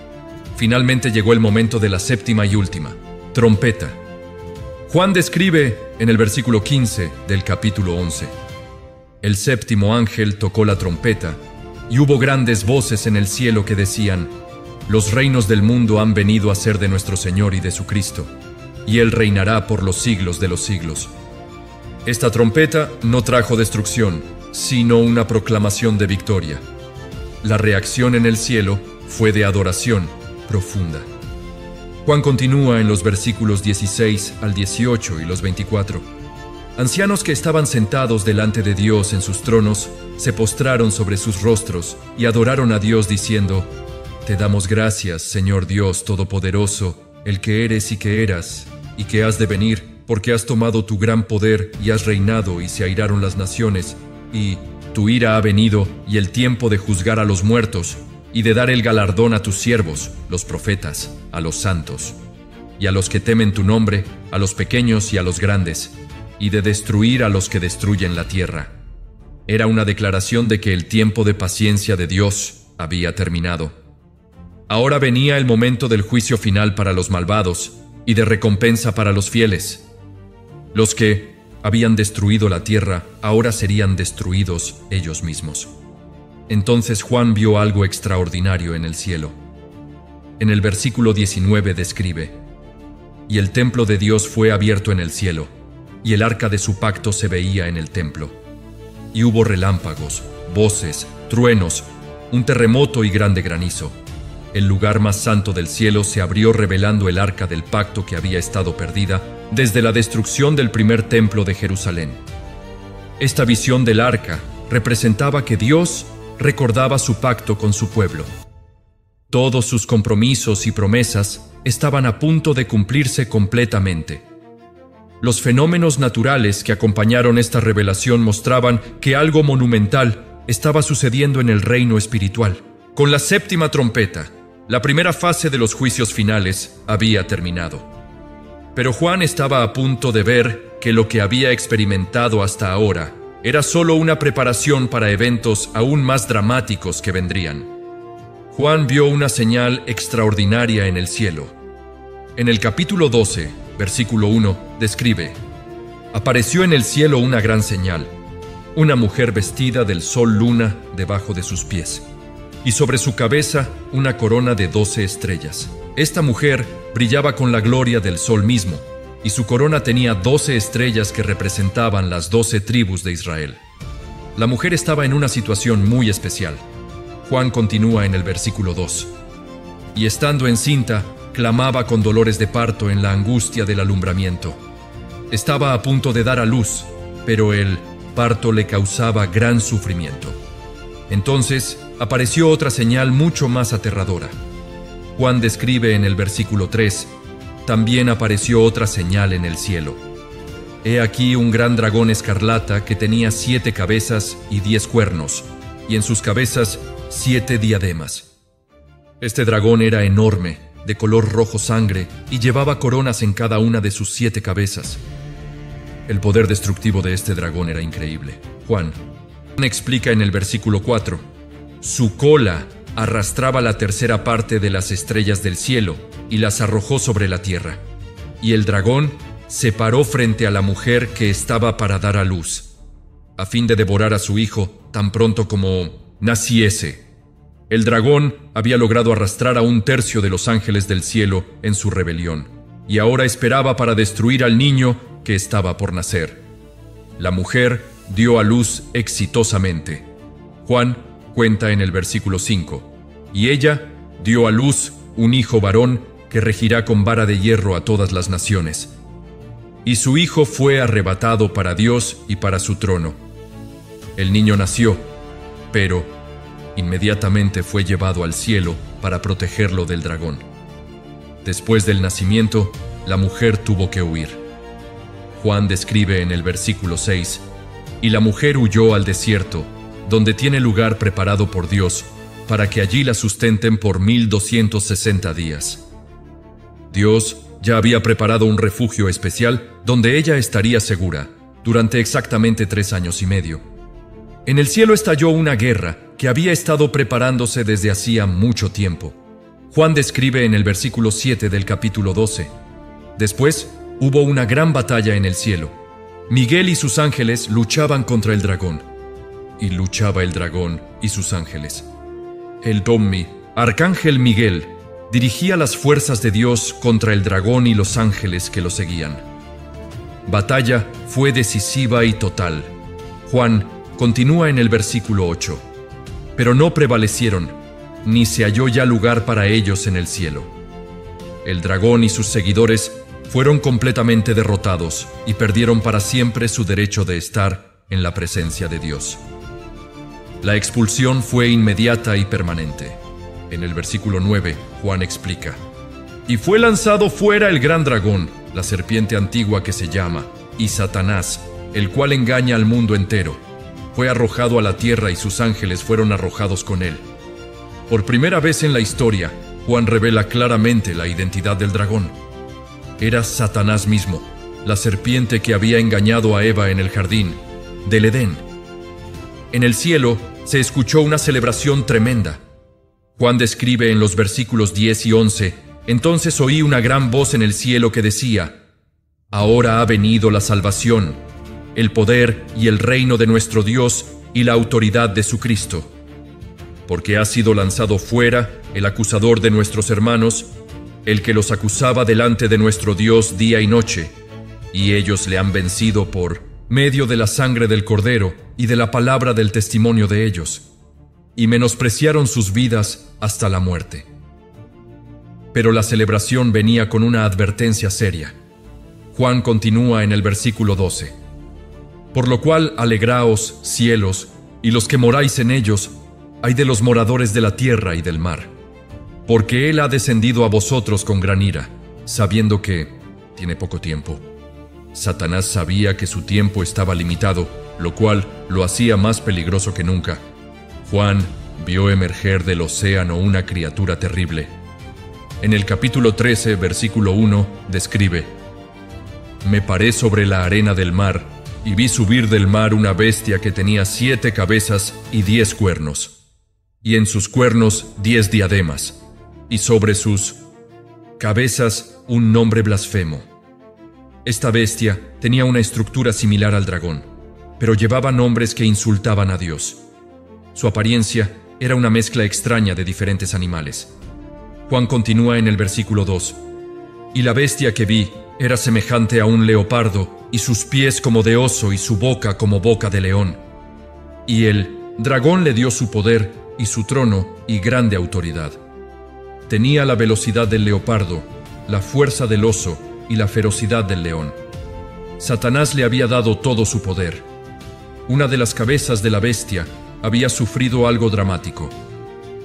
Finalmente llegó el momento de la 7ª y última, trompeta. Juan describe en el versículo 15 del capítulo 11. El 7º ángel tocó la trompeta, y hubo grandes voces en el cielo que decían: Los reinos del mundo han venido a ser de nuestro Señor y de su Cristo, y Él reinará por los siglos de los siglos. Esta trompeta no trajo destrucción, sino una proclamación de victoria. La reacción en el cielo fue de adoración profunda. Juan continúa en los versículos 16 al 18 y los 24. Ancianos que estaban sentados delante de Dios en sus tronos, se postraron sobre sus rostros y adoraron a Dios diciendo: Te damos gracias, Señor Dios Todopoderoso, el que eres y que eras, y que has de venir, porque has tomado tu gran poder y has reinado, y se airaron las naciones, y tu ira ha venido, y el tiempo de juzgar a los muertos, y de dar el galardón a tus siervos, los profetas, a los santos, y a los que temen tu nombre, a los pequeños y a los grandes, y de destruir a los que destruyen la tierra. Era una declaración de que el tiempo de paciencia de Dios había terminado. Ahora venía el momento del juicio final para los malvados, y de recompensa para los fieles. Los que habían destruido la tierra ahora serían destruidos ellos mismos. Entonces Juan vio algo extraordinario en el cielo. En el versículo 19 describe: Y el templo de Dios fue abierto en el cielo, y el arca de su pacto se veía en el templo. Y hubo relámpagos, voces, truenos, un terremoto y grande granizo. El lugar más santo del cielo se abrió revelando el arca del pacto que había estado perdida desde la destrucción del primer templo de Jerusalén. Esta visión del arca representaba que Dios recordaba su pacto con su pueblo. Todos sus compromisos y promesas estaban a punto de cumplirse completamente. Los fenómenos naturales que acompañaron esta revelación mostraban que algo monumental estaba sucediendo en el reino espiritual. Con la 7ª trompeta, la primera fase de los juicios finales había terminado. Pero Juan estaba a punto de ver que lo que había experimentado hasta ahora era solo una preparación para eventos aún más dramáticos que vendrían. Juan vio una señal extraordinaria en el cielo. En el capítulo 12, versículo 1, describe: Apareció en el cielo una gran señal, una mujer vestida del sol luna debajo de sus pies, y sobre su cabeza una corona de 12 estrellas. Esta mujer brillaba con la gloria del sol mismo, y su corona tenía 12 estrellas que representaban las 12 tribus de Israel. La mujer estaba en una situación muy especial. Juan continúa en el versículo 2. Y estando encinta, clamaba con dolores de parto en la angustia del alumbramiento. Estaba a punto de dar a luz, pero el parto le causaba gran sufrimiento. Entonces apareció otra señal mucho más aterradora. Juan describe en el versículo 3: También apareció otra señal en el cielo. He aquí un gran dragón escarlata que tenía 7 cabezas y 10 cuernos, y en sus cabezas 7 diademas. Este dragón era enorme, de color rojo sangre, y llevaba coronas en cada una de sus 7 cabezas. El poder destructivo de este dragón era increíble. Juan explica en el versículo 4, su cola arrastraba la tercera parte de las estrellas del cielo y las arrojó sobre la tierra. Y el dragón se paró frente a la mujer que estaba para dar a luz, a fin de devorar a su hijo tan pronto como naciese. El dragón había logrado arrastrar a 1/3 de los ángeles del cielo en su rebelión, y ahora esperaba para destruir al niño que estaba por nacer. La mujer dio a luz exitosamente. Juan cuenta en el versículo 5, y ella dio a luz un hijo varón que regirá con vara de hierro a todas las naciones. Y su hijo fue arrebatado para Dios y para su trono. El niño nació, pero inmediatamente fue llevado al cielo para protegerlo del dragón. Después del nacimiento, la mujer tuvo que huir. Juan describe en el versículo 6, y la mujer huyó al desierto, donde tiene lugar preparado por Dios, para que allí la sustenten por 1260 días. Dios ya había preparado un refugio especial donde ella estaría segura durante exactamente 3 años y medio. En el cielo estalló una guerra que había estado preparándose desde hacía mucho tiempo. Juan describe en el versículo 7 del capítulo 12. Después hubo una gran batalla en el cielo. Miguel y sus ángeles luchaban contra el dragón. Y luchaba el dragón y sus ángeles. El Tommi, arcángel Miguel, dirigía las fuerzas de Dios contra el dragón y los ángeles que lo seguían. Batalla fue decisiva y total. Juan continúa en el versículo 8. Pero no prevalecieron, ni se halló ya lugar para ellos en el cielo. El dragón y sus seguidores fueron completamente derrotados y perdieron para siempre su derecho de estar en la presencia de Dios. La expulsión fue inmediata y permanente. En el versículo 9, Juan explica, y fue lanzado fuera el gran dragón, la serpiente antigua que se llama, y Satanás, el cual engaña al mundo entero. Fue arrojado a la tierra y sus ángeles fueron arrojados con él. Por primera vez en la historia, Juan revela claramente la identidad del dragón. Era Satanás mismo, la serpiente que había engañado a Eva en el jardín del Edén. En el cielo se escuchó una celebración tremenda. Juan describe en los versículos 10 y 11, entonces oí una gran voz en el cielo que decía, ahora ha venido la salvación, el poder y el reino de nuestro Dios y la autoridad de su Cristo. Porque ha sido lanzado fuera el acusador de nuestros hermanos, el que los acusaba delante de nuestro Dios día y noche, y ellos le han vencido por medio de la sangre del Cordero y de la palabra del testimonio de ellos, y menospreciaron sus vidas hasta la muerte. Pero la celebración venía con una advertencia seria. Juan continúa en el versículo 12. Por lo cual alegraos, cielos, y los que moráis en ellos, ay de los moradores de la tierra y del mar. Porque Él ha descendido a vosotros con gran ira, sabiendo que tiene poco tiempo. Satanás sabía que su tiempo estaba limitado, lo cual lo hacía más peligroso que nunca. Juan vio emerger del océano una criatura terrible. En el capítulo 13, versículo 1, describe: me paré sobre la arena del mar, y vi subir del mar una bestia que tenía 7 cabezas y 10 cuernos, y en sus cuernos 10 diademas, y sobre sus cabezas un nombre blasfemo. Esta bestia tenía una estructura similar al dragón, pero llevaba nombres que insultaban a Dios. Su apariencia era una mezcla extraña de diferentes animales. Juan continúa en el versículo 2. Y la bestia que vi era semejante a un leopardo, y sus pies como de oso, y su boca como boca de león. Y el dragón le dio su poder, y su trono, y grande autoridad. Tenía la velocidad del leopardo, la fuerza del oso, y la ferocidad del león. Satanás le había dado todo su poder. Una de las cabezas de la bestia había sufrido algo dramático.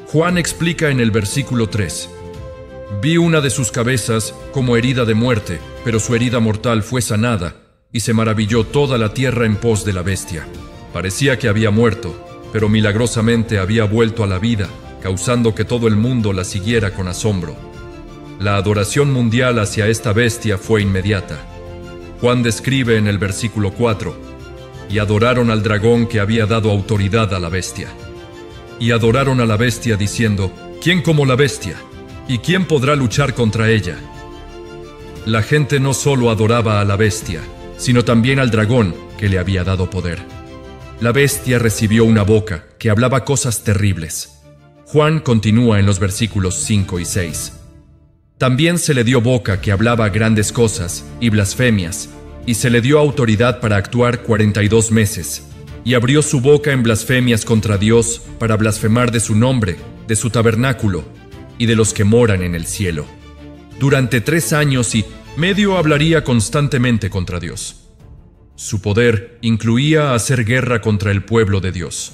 Juan explica en el versículo 3. Vi una de sus cabezas como herida de muerte, pero su herida mortal fue sanada, y se maravilló toda la tierra en pos de la bestia. Parecía que había muerto, pero milagrosamente había vuelto a la vida, causando que todo el mundo la siguiera con asombro. La adoración mundial hacia esta bestia fue inmediata. Juan describe en el versículo 4: y adoraron al dragón que había dado autoridad a la bestia. Y adoraron a la bestia diciendo: ¿quién como la bestia? ¿Y quién podrá luchar contra ella? La gente no solo adoraba a la bestia, sino también al dragón que le había dado poder. La bestia recibió una boca que hablaba cosas terribles. Juan continúa en los versículos 5 y 6. También se le dio boca que hablaba grandes cosas y blasfemias, y se le dio autoridad para actuar 42 meses, y abrió su boca en blasfemias contra Dios para blasfemar de su nombre, de su tabernáculo, y de los que moran en el cielo. Durante 3 años y medio hablaría constantemente contra Dios. Su poder incluía hacer guerra contra el pueblo de Dios.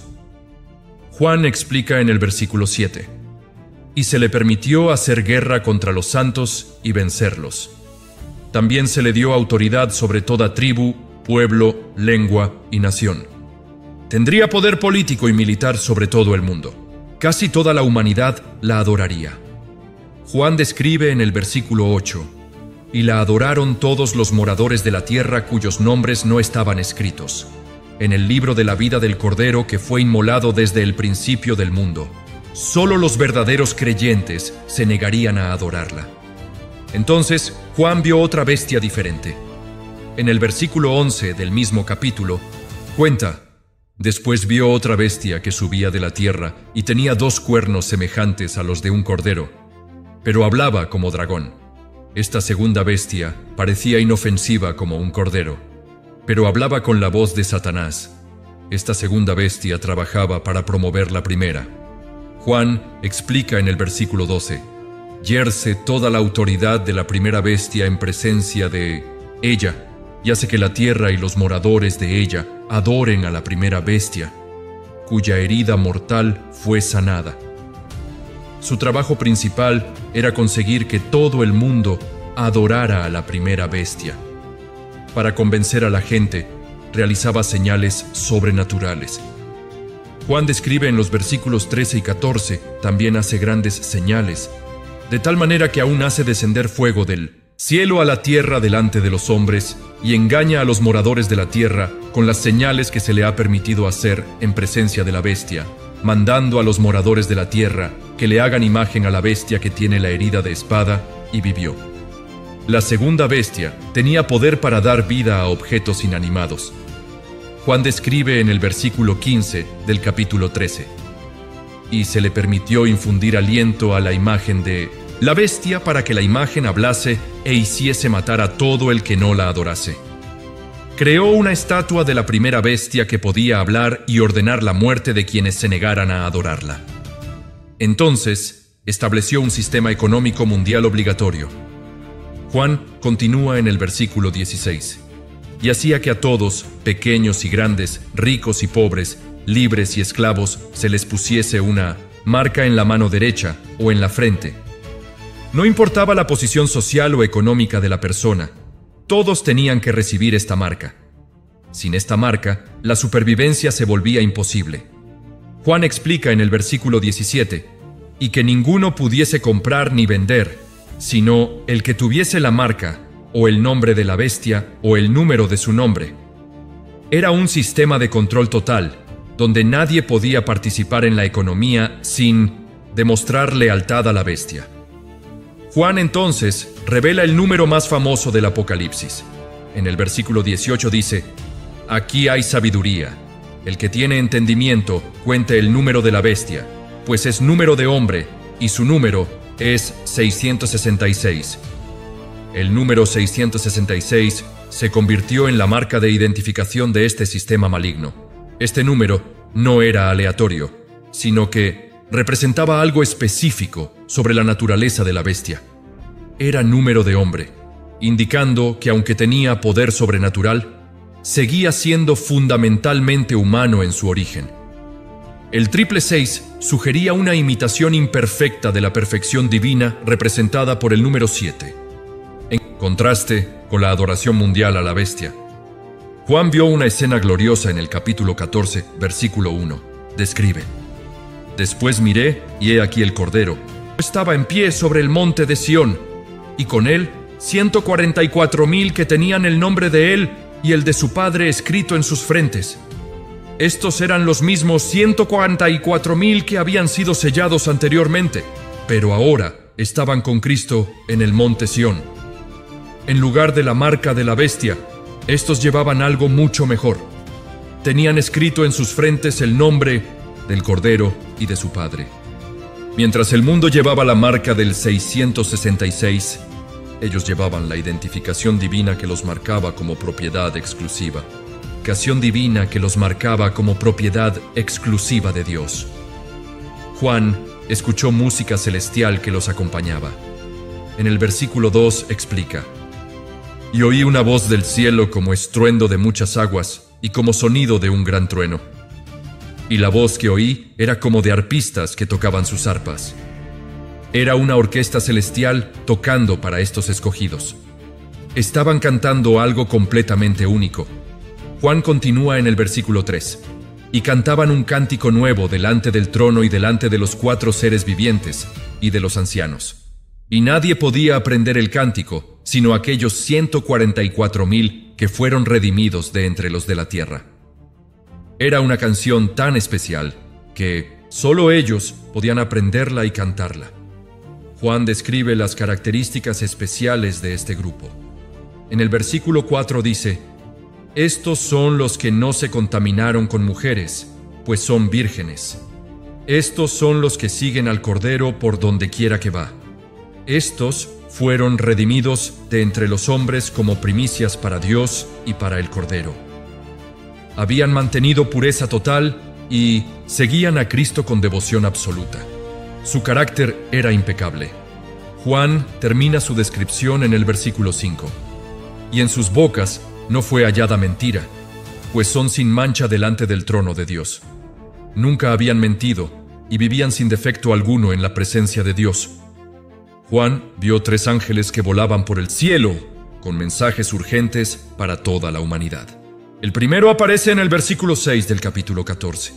Juan explica en el versículo 7: y se le permitió hacer guerra contra los santos y vencerlos. También se le dio autoridad sobre toda tribu, pueblo, lengua y nación. Tendría poder político y militar sobre todo el mundo. Casi toda la humanidad la adoraría. Juan describe en el versículo 8: y la adoraron todos los moradores de la tierra cuyos nombres no estaban escritos en el libro de la vida del Cordero que fue inmolado desde el principio del mundo. Solo los verdaderos creyentes se negarían a adorarla. Entonces Juan vio otra bestia diferente. En el versículo 11 del mismo capítulo, cuenta: después vio otra bestia que subía de la tierra y tenía 2 cuernos semejantes a los de un cordero, pero hablaba como dragón. Esta segunda bestia parecía inofensiva como un cordero, pero hablaba con la voz de Satanás. Esta segunda bestia trabajaba para promover la primera. Juan explica en el versículo 12: yerce toda la autoridad de la primera bestia en presencia de ella, y hace que la tierra y los moradores de ella adoren a la primera bestia, cuya herida mortal fue sanada. Su trabajo principal era conseguir que todo el mundo adorara a la primera bestia. Para convencer a la gente, realizaba señales sobrenaturales. Juan describe en los versículos 13 y 14, también hace grandes señales, de tal manera que aún hace descender fuego del cielo a la tierra delante de los hombres y engaña a los moradores de la tierra con las señales que se le ha permitido hacer en presencia de la bestia, mandando a los moradores de la tierra que le hagan imagen a la bestia que tiene la herida de espada y vivió. La segunda bestia tenía poder para dar vida a objetos inanimados. Juan describe en el versículo 15 del capítulo 13: y se le permitió infundir aliento a la imagen de la bestia para que la imagen hablase e hiciese matar a todo el que no la adorase. Creó una estatua de la primera bestia que podía hablar y ordenar la muerte de quienes se negaran a adorarla. Entonces, estableció un sistema económico mundial obligatorio. Juan continúa en el versículo 16: y hacía que a todos, pequeños y grandes, ricos y pobres, libres y esclavos, se les pusiese una marca en la mano derecha o en la frente. No importaba la posición social o económica de la persona, todos tenían que recibir esta marca. Sin esta marca, la supervivencia se volvía imposible. Juan explica en el versículo 17: y que ninguno pudiese comprar ni vender, sino el que tuviese la marca, o el nombre de la bestia, o el número de su nombre. Era un sistema de control total, donde nadie podía participar en la economía sin demostrar lealtad a la bestia. Juan entonces revela el número más famoso del Apocalipsis. En el versículo 18 dice: aquí hay sabiduría. El que tiene entendimiento cuente el número de la bestia, pues es número de hombre, y su número es 666. El número 666 se convirtió en la marca de identificación de este sistema maligno. Este número no era aleatorio, sino que representaba algo específico sobre la naturaleza de la bestia. Era número de hombre, indicando que aunque tenía poder sobrenatural, seguía siendo fundamentalmente humano en su origen. El 666 sugería una imitación imperfecta de la perfección divina representada por el número 7, en contraste con la adoración mundial a la bestia. Juan vio una escena gloriosa en el capítulo 14, versículo 1. Describe: Después miré, y he aquí el Cordero. Estaba en pie sobre el monte de Sión, y con él 144,000 que tenían el nombre de él y el de su padre escrito en sus frentes. Estos eran los mismos 144,000 que habían sido sellados anteriormente, pero ahora estaban con Cristo en el monte Sión. En lugar de la marca de la bestia, estos llevaban algo mucho mejor. Tenían escrito en sus frentes el nombre del Cordero y de su Padre. Mientras el mundo llevaba la marca del 666, ellos llevaban la identificación divina que los marcaba como propiedad exclusiva. Identificación divina que los marcaba como propiedad exclusiva de Dios. Juan escuchó música celestial que los acompañaba. En el versículo 2 explica: Y oí una voz del cielo como estruendo de muchas aguas y como sonido de un gran trueno. Y la voz que oí era como de arpistas que tocaban sus arpas. Era una orquesta celestial tocando para estos escogidos. Estaban cantando algo completamente único. Juan continúa en el versículo 3. Y cantaban un cántico nuevo delante del trono y delante de los 4 seres vivientes y de los ancianos. Y nadie podía aprender el cántico, sino aquellos 144,000 que fueron redimidos de entre los de la tierra. Era una canción tan especial que solo ellos podían aprenderla y cantarla. Juan describe las características especiales de este grupo. En el versículo 4 dice: Estos son los que no se contaminaron con mujeres, pues son vírgenes. Estos son los que siguen al Cordero por donde quiera que va. Estos fueron redimidos de entre los hombres como primicias para Dios y para el Cordero. Habían mantenido pureza total y seguían a Cristo con devoción absoluta. Su carácter era impecable. Juan termina su descripción en el versículo 5. Y en sus bocas no fue hallada mentira, pues son sin mancha delante del trono de Dios. Nunca habían mentido y vivían sin defecto alguno en la presencia de Dios. Juan vio 3 ángeles que volaban por el cielo con mensajes urgentes para toda la humanidad. El primero aparece en el versículo 6 del capítulo 14.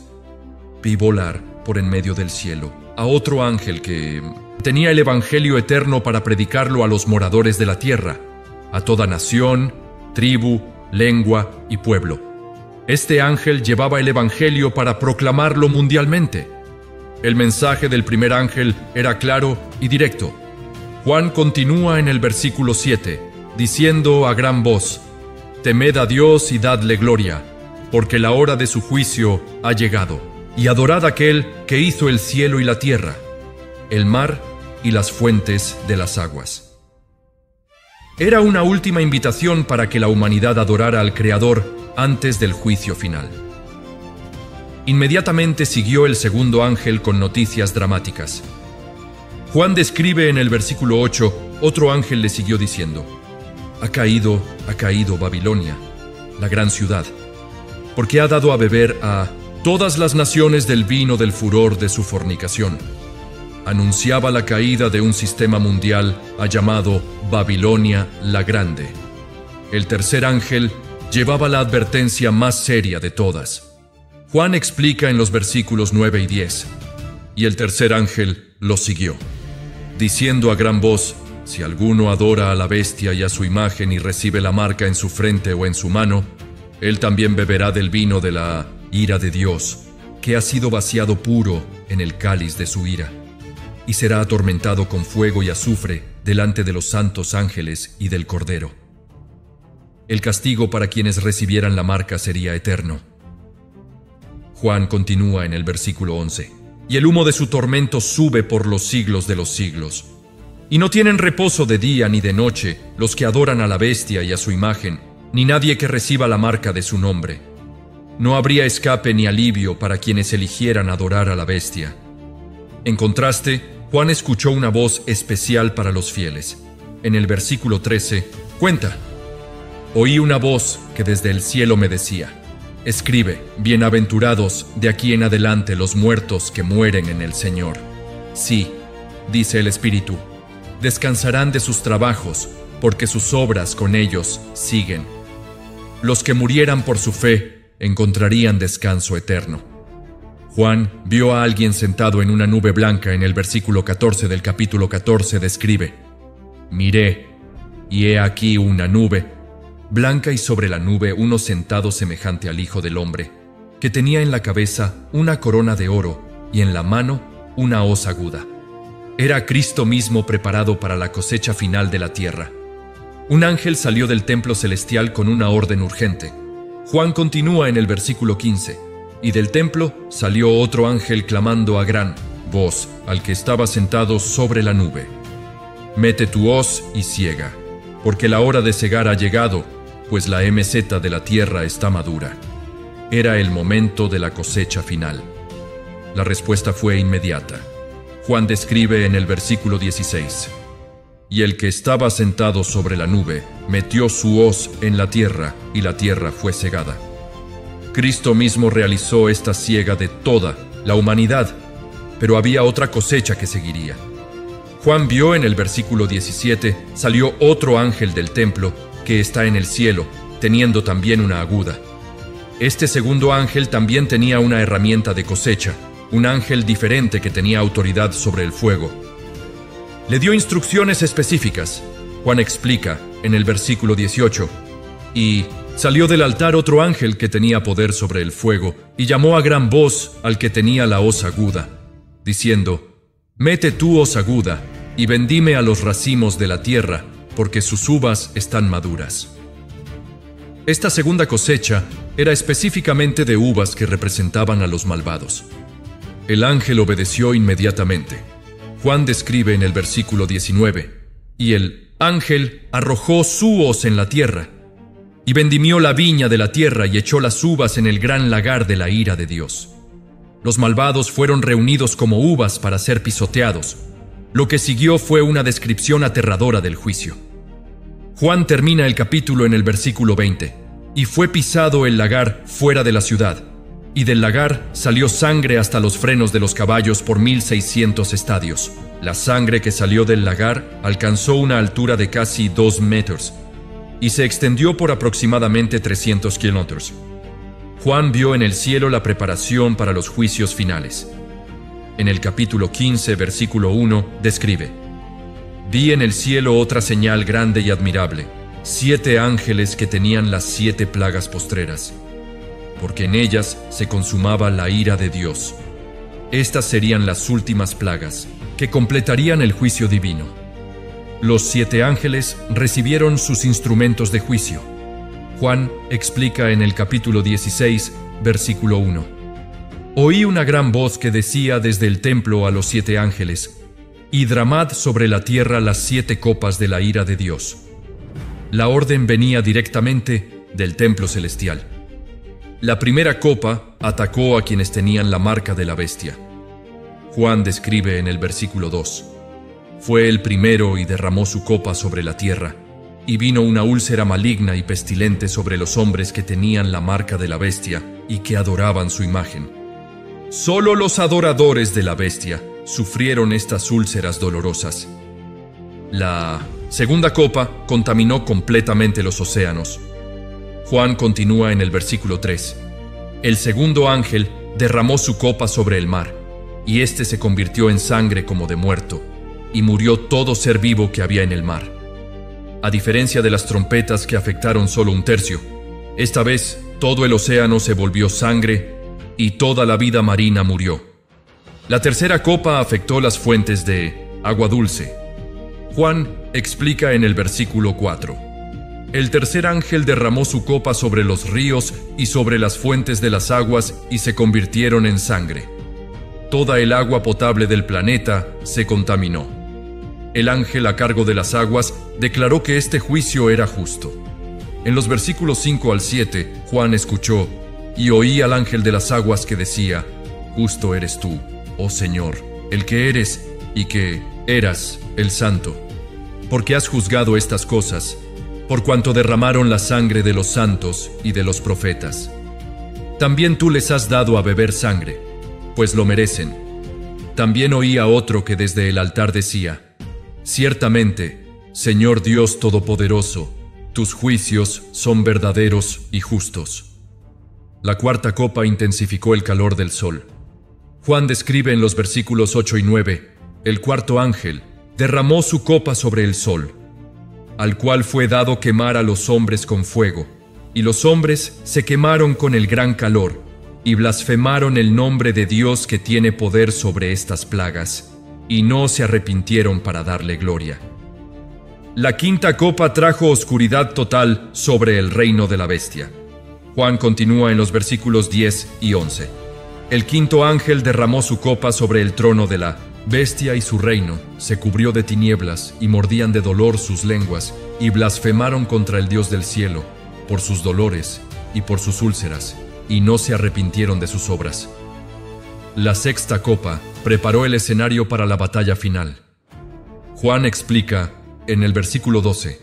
Vi volar por en medio del cielo a otro ángel que tenía el evangelio eterno para predicarlo a los moradores de la tierra, a toda nación, tribu, lengua y pueblo. Este ángel llevaba el evangelio para proclamarlo mundialmente. El mensaje del primer ángel era claro y directo. Juan continúa en el versículo 7, diciendo a gran voz: Temed a Dios y dadle gloria, porque la hora de su juicio ha llegado, y adorad a aquel que hizo el cielo y la tierra, el mar y las fuentes de las aguas. Era una última invitación para que la humanidad adorara al Creador antes del juicio final. Inmediatamente siguió el segundo ángel con noticias dramáticas. Juan describe en el versículo 8, otro ángel le siguió diciendo: ha caído Babilonia, la gran ciudad, porque ha dado a beber a todas las naciones del vino del furor de su fornicación. Anunciaba la caída de un sistema mundial llamado Babilonia la Grande. El tercer ángel llevaba la advertencia más seria de todas. Juan explica en los versículos 9 y 10, y el tercer ángel lo siguió, diciendo a gran voz: si alguno adora a la bestia y a su imagen y recibe la marca en su frente o en su mano, él también beberá del vino de la ira de Dios, que ha sido vaciado puro en el cáliz de su ira, y será atormentado con fuego y azufre delante de los santos ángeles y del Cordero. El castigo para quienes recibieran la marca sería eterno. Juan continúa en el versículo 11, y el humo de su tormento sube por los siglos de los siglos. Y no tienen reposo de día ni de noche los que adoran a la bestia y a su imagen, ni nadie que reciba la marca de su nombre. No habría escape ni alivio para quienes eligieran adorar a la bestia. En contraste, Juan escuchó una voz especial para los fieles. En el versículo 13, cuenta: oí una voz que desde el cielo me decía: escribe, bienaventurados de aquí en adelante los muertos que mueren en el Señor. Sí, dice el Espíritu, descansarán de sus trabajos, porque sus obras con ellos siguen. los que murieran por su fe encontrarían descanso eterno. Juan vio a alguien sentado en una nube blanca. En el versículo 14 del capítulo 14 describe: miré, y he aquí una nube blanca, y sobre la nube uno sentado semejante al Hijo del Hombre, que tenía en la cabeza una corona de oro y en la mano una hoz aguda. Era Cristo mismo preparado para la cosecha final de la tierra. Un ángel salió del templo celestial con una orden urgente. Juan continúa en el versículo 15: y del templo salió otro ángel clamando a gran voz al que estaba sentado sobre la nube: mete tu hoz y siega, porque la hora de segar ha llegado, pues la meseta de la tierra está madura. Era el momento de la cosecha final. La respuesta fue inmediata. Juan describe en el versículo 16: y el que estaba sentado sobre la nube metió su hoz en la tierra, y la tierra fue segada. Cristo mismo realizó esta siega de toda la humanidad, pero había otra cosecha que seguiría. Juan vio en el versículo 17: salió otro ángel del templo que está en el cielo, teniendo también una aguda. Este segundo ángel también tenía una herramienta de cosecha, un ángel diferente que tenía autoridad sobre el fuego. Le dio instrucciones específicas. Juan explica en el versículo 18: y salió del altar otro ángel que tenía poder sobre el fuego, y llamó a gran voz al que tenía la hoz aguda, diciendo: mete tu hoz aguda, y vendime a los racimos de la tierra, porque sus uvas están maduras. Esta segunda cosecha era específicamente de uvas que representaban a los malvados. El ángel obedeció inmediatamente. Juan describe en el versículo 19: y el ángel arrojó su hoz en la tierra, y vendimió la viña de la tierra, y echó las uvas en el gran lagar de la ira de Dios. Los malvados fueron reunidos como uvas para ser pisoteados. Lo que siguió fue una descripción aterradora del juicio. Juan termina el capítulo en el versículo 20: y fue pisado el lagar fuera de la ciudad, y del lagar salió sangre hasta los frenos de los caballos por 1600 estadios. La sangre que salió del lagar alcanzó una altura de casi 2 metros, y se extendió por aproximadamente 300 kilómetros. Juan vio en el cielo la preparación para los juicios finales. En el capítulo 15, versículo 1, describe: vi en el cielo otra señal grande y admirable, 7 ángeles que tenían las 7 plagas postreras, porque en ellas se consumaba la ira de Dios. Estas serían las últimas plagas, que completarían el juicio divino. Los 7 ángeles recibieron sus instrumentos de juicio. Juan explica en el capítulo 16, versículo 1: oí una gran voz que decía desde el templo a los 7 ángeles: y derramad sobre la tierra las 7 copas de la ira de Dios. La orden venía directamente del templo celestial. La primera copa atacó a quienes tenían la marca de la bestia. Juan describe en el versículo 2: fue el primero y derramó su copa sobre la tierra, y vino una úlcera maligna y pestilente sobre los hombres que tenían la marca de la bestia y que adoraban su imagen. Solo los adoradores de la bestia sufrieron estas úlceras dolorosas. La segunda copa contaminó completamente los océanos. Juan continúa en el versículo 3: el segundo ángel derramó su copa sobre el mar, y éste se convirtió en sangre como de muerto, y murió todo ser vivo que había en el mar. A diferencia de las trompetas que afectaron solo 1/3, esta vez todo el océano se volvió sangre y toda la vida marina murió. La tercera copa afectó las fuentes de agua dulce. Juan explica en el versículo 4: el tercer ángel derramó su copa sobre los ríos y sobre las fuentes de las aguas, y se convirtieron en sangre. Toda el agua potable del planeta se contaminó. El ángel a cargo de las aguas declaró que este juicio era justo. En los versículos 5 al 7, Juan escuchó: y oí al ángel de las aguas que decía: justo eres tú, oh Señor, el que eres y que eras el Santo, porque has juzgado estas cosas, por cuanto derramaron la sangre de los santos y de los profetas. También tú les has dado a beber sangre, pues lo merecen. También oí a otro que desde el altar decía: ciertamente, Señor Dios Todopoderoso, Tus juicios son verdaderos y justos. La cuarta copa intensificó el calor del sol. Juan describe en los versículos 8 y 9, el cuarto ángel derramó su copa sobre el sol, al cual fue dado quemar a los hombres con fuego, y los hombres se quemaron con el gran calor, y blasfemaron el nombre de Dios que tiene poder sobre estas plagas, y no se arrepintieron para darle gloria. La quinta copa trajo oscuridad total sobre el reino de la bestia. Juan continúa en los versículos 10 y 11. El quinto ángel derramó su copa sobre el trono de la bestia y su reino se cubrió de tinieblas y mordían de dolor sus lenguas y blasfemaron contra el Dios del cielo por sus dolores y por sus úlceras y no se arrepintieron de sus obras. La sexta copa preparó el escenario para la batalla final. Juan explica en el versículo 12: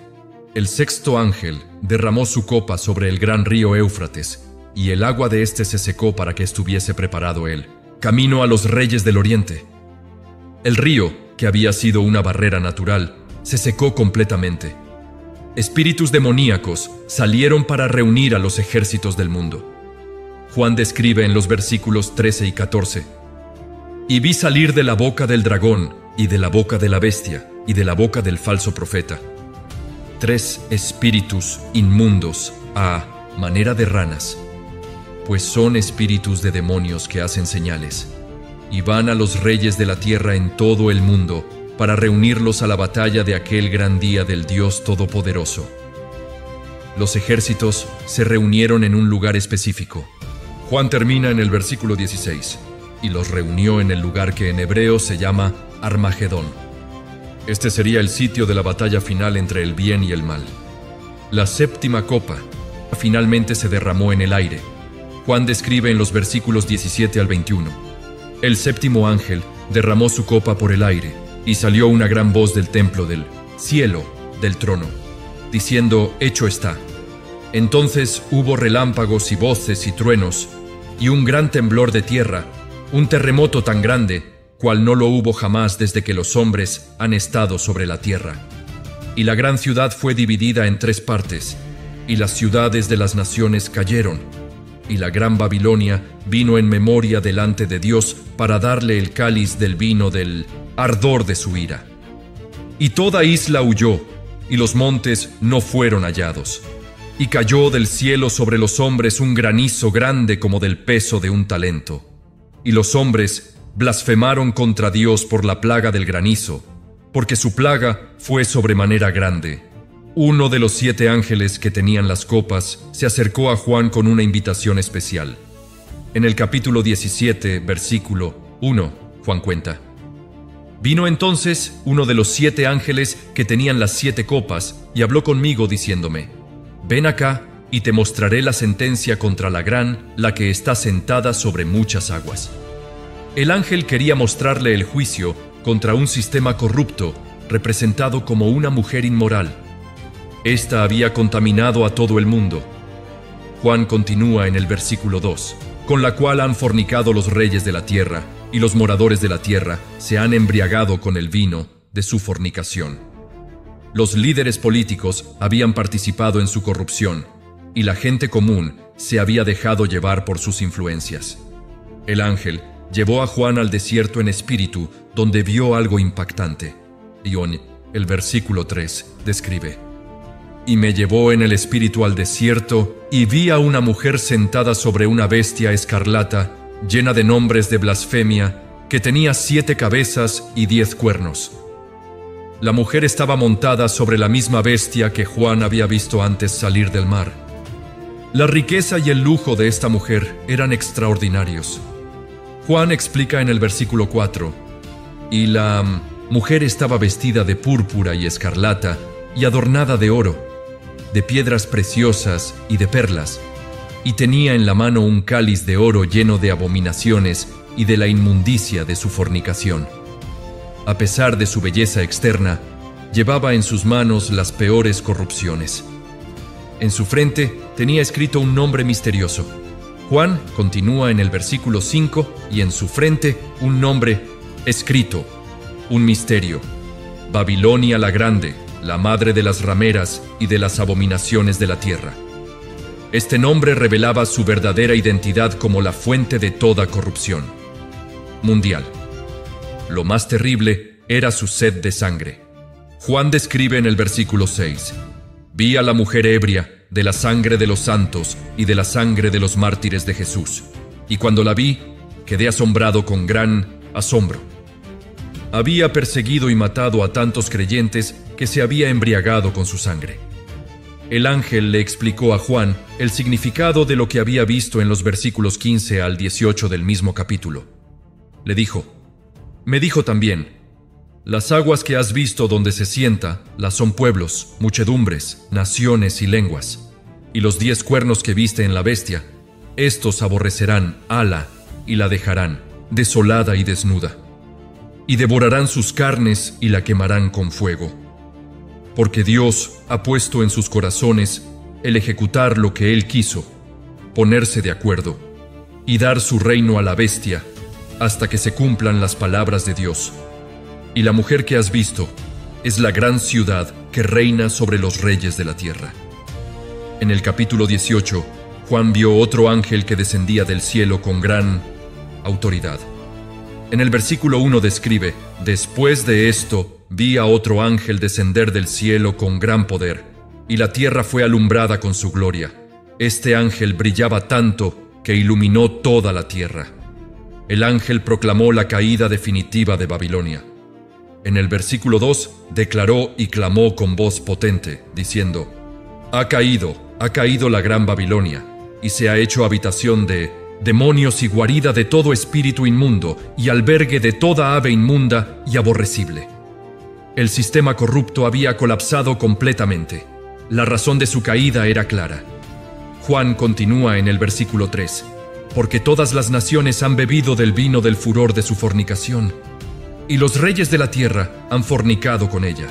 el sexto ángel derramó su copa sobre el gran río Éufrates, y el agua de éste se secó para que estuviese preparado él, camino a los reyes del oriente. El río, que había sido una barrera natural, se secó completamente. Espíritus demoníacos salieron para reunir a los ejércitos del mundo. Juan describe en los versículos 13 y 14: y vi salir de la boca del dragón, y de la boca de la bestia, y de la boca del falso profeta, 3 espíritus inmundos a manera de ranas, pues son espíritus de demonios que hacen señales, y van a los reyes de la tierra en todo el mundo para reunirlos a la batalla de aquel gran día del Dios Todopoderoso. Los ejércitos se reunieron en un lugar específico. Juan termina en el versículo 16, y los reunió en el lugar que en hebreo se llama Armagedón. Este sería el sitio de la batalla final entre el bien y el mal. La séptima copa finalmente se derramó en el aire. Juan describe en los versículos 17 al 21. El séptimo ángel derramó su copa por el aire, y salió una gran voz del templo del cielo, del trono, diciendo: hecho está. Entonces hubo relámpagos y voces y truenos, y un gran temblor de tierra, un terremoto tan grande, cual no lo hubo jamás desde que los hombres han estado sobre la tierra. Y la gran ciudad fue dividida en 3 partes, y las ciudades de las naciones cayeron, y la gran Babilonia vino en memoria delante de Dios para darle el cáliz del vino del ardor de su ira. Y toda isla huyó, y los montes no fueron hallados. Y cayó del cielo sobre los hombres un granizo grande como del peso de un talento. Y los hombres blasfemaron contra Dios por la plaga del granizo, porque su plaga fue sobremanera grande. Uno de los 7 ángeles que tenían las copas se acercó a Juan con una invitación especial. En el capítulo 17, versículo 1, Juan cuenta: vino entonces uno de los 7 ángeles que tenían las 7 copas y habló conmigo diciéndome: ven acá y te mostraré la sentencia contra la gran, la que está sentada sobre muchas aguas. El ángel quería mostrarle el juicio contra un sistema corrupto, representado como una mujer inmoral. Esta había contaminado a todo el mundo. Juan continúa en el versículo 2, con la cual han fornicado los reyes de la tierra, y los moradores de la tierra se han embriagado con el vino de su fornicación. Los líderes políticos habían participado en su corrupción, y la gente común se había dejado llevar por sus influencias. El ángel llevó a Juan al desierto en espíritu, donde vio algo impactante. Y el versículo 3 describe: y me llevó en el espíritu al desierto, y vi a una mujer sentada sobre una bestia escarlata, llena de nombres de blasfemia, que tenía 7 cabezas y 10 cuernos. La mujer estaba montada sobre la misma bestia que Juan había visto antes salir del mar. La riqueza y el lujo de esta mujer eran extraordinarios. Juan explica en el versículo 4, y la mujer estaba vestida de púrpura y escarlata, y adornada de oro, de piedras preciosas y de perlas, y tenía en la mano un cáliz de oro lleno de abominaciones y de la inmundicia de su fornicación. A pesar de su belleza externa, llevaba en sus manos las peores corrupciones. En su frente tenía escrito un nombre misterioso. Juan continúa en el versículo 5, y en su frente un nombre escrito, un misterio: Babilonia la Grande, la madre de las rameras y de las abominaciones de la tierra. Este nombre revelaba su verdadera identidad como la fuente de toda corrupción mundial. Lo más terrible era su sed de sangre. Juan describe en el versículo 6: «Vi a la mujer ebria de la sangre de los santos y de la sangre de los mártires de Jesús, y cuando la vi, quedé asombrado con gran asombro». Había perseguido y matado a tantos creyentes que se había embriagado con su sangre. El ángel le explicó a Juan el significado de lo que había visto en los versículos 15 al 18 del mismo capítulo. Le dijo: «Me dijo también, las aguas que has visto donde se sienta, las son pueblos, muchedumbres, naciones y lenguas. Y los 10 cuernos que viste en la bestia, estos aborrecerán ala y la dejarán, desolada y desnuda. Y devorarán sus carnes y la quemarán con fuego. Porque Dios ha puesto en sus corazones el ejecutar lo que Él quiso, ponerse de acuerdo, y dar su reino a la bestia, hasta que se cumplan las palabras de Dios. Y la mujer que has visto es la gran ciudad que reina sobre los reyes de la tierra». En el capítulo 18, Juan vio otro ángel que descendía del cielo con gran autoridad. En el versículo 1 describe: «Después de esto, vi a otro ángel descender del cielo con gran poder, y la tierra fue alumbrada con su gloria. Este ángel brillaba tanto que iluminó toda la tierra. El ángel proclamó la caída definitiva de Babilonia. En el versículo 2 declaró y clamó con voz potente, diciendo: ha caído la gran Babilonia, y se ha hecho habitación de demonios y guarida de todo espíritu inmundo y albergue de toda ave inmunda y aborrecible». El sistema corrupto había colapsado completamente. La razón de su caída era clara. Juan continúa en el versículo 3: «Porque todas las naciones han bebido del vino del furor de su fornicación, y los reyes de la tierra han fornicado con ella,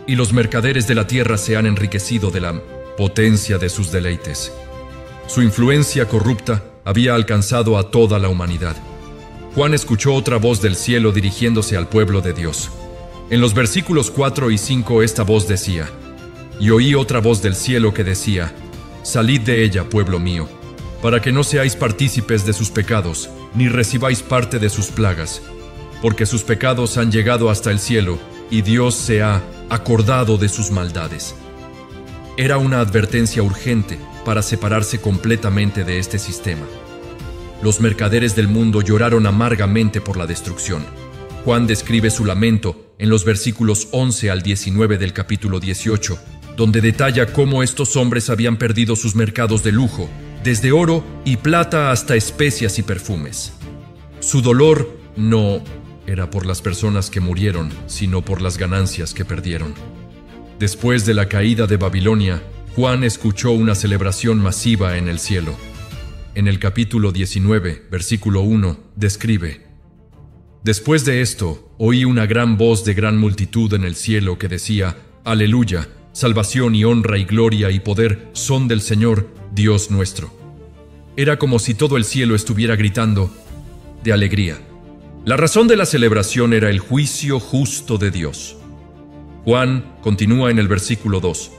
y los mercaderes de la tierra se han enriquecido de la potencia de sus deleites». Su influencia corrupta había alcanzado a toda la humanidad. Juan escuchó otra voz del cielo dirigiéndose al pueblo de Dios. En los versículos 4 y 5 esta voz decía: «Y oí otra voz del cielo que decía: salid de ella, pueblo mío, para que no seáis partícipes de sus pecados, ni recibáis parte de sus plagas, porque sus pecados han llegado hasta el cielo, y Dios se ha acordado de sus maldades». Era una advertencia urgente para separarse completamente de este sistema. Los mercaderes del mundo lloraron amargamente por la destrucción. Juan describe su lamento en los versículos 11 al 19 del capítulo 18, donde detalla cómo estos hombres habían perdido sus mercados de lujo, desde oro y plata hasta especias y perfumes. Su dolor no era por las personas que murieron, sino por las ganancias que perdieron. Después de la caída de Babilonia, Juan escuchó una celebración masiva en el cielo. En el capítulo 19, versículo 1, describe: «Después de esto, oí una gran voz de gran multitud en el cielo que decía: Aleluya, salvación y honra y gloria y poder son del Señor, Dios nuestro». Era como si todo el cielo estuviera gritando de alegría. La razón de la celebración era el juicio justo de Dios. Juan continúa en el versículo 2: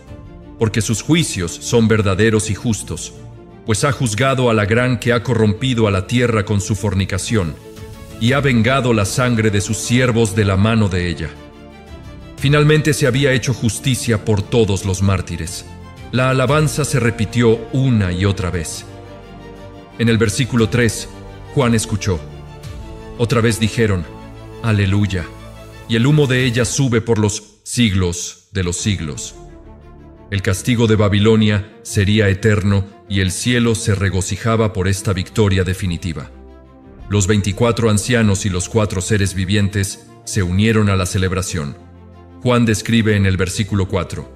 «Porque sus juicios son verdaderos y justos, pues ha juzgado a la gran que ha corrompido a la tierra con su fornicación, y ha vengado la sangre de sus siervos de la mano de ella». Finalmente se había hecho justicia por todos los mártires. La alabanza se repitió una y otra vez. En el versículo 3, Juan escuchó: «Otra vez dijeron: Aleluya, y el humo de ella sube por los siglos de los siglos». El castigo de Babilonia sería eterno y el cielo se regocijaba por esta victoria definitiva. Los 24 ancianos y los 4 seres vivientes se unieron a la celebración. Juan describe en el versículo 4: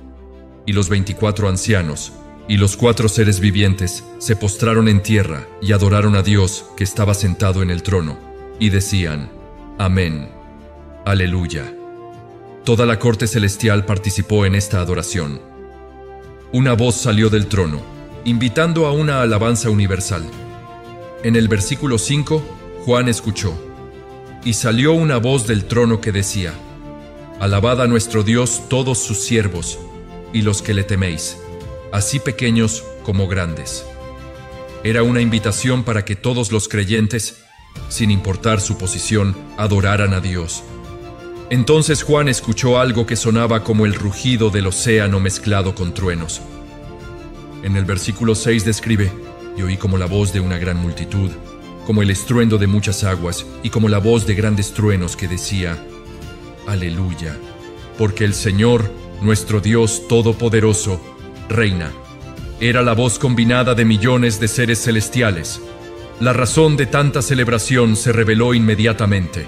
«Y los 24 ancianos y los 4 seres vivientes se postraron en tierra y adoraron a Dios que estaba sentado en el trono, y decían: Amén, Aleluya». Toda la corte celestial participó en esta adoración. Una voz salió del trono, invitando a una alabanza universal. En el versículo 5, Juan escuchó: «Y salió una voz del trono que decía: Alabad a nuestro Dios todos sus siervos, y los que le teméis, así pequeños como grandes. Era una invitación para que todos los creyentes, sin importar su posición, adoraran a Dios. Entonces Juan escuchó algo que sonaba como el rugido del océano mezclado con truenos. En el versículo 6 describe: y oí como la voz de una gran multitud, como el estruendo de muchas aguas, y como la voz de grandes truenos que decía: Aleluya, porque el Señor, nuestro Dios Todopoderoso, reina. Era la voz combinada de millones de seres celestiales. La razón de tanta celebración se reveló inmediatamente.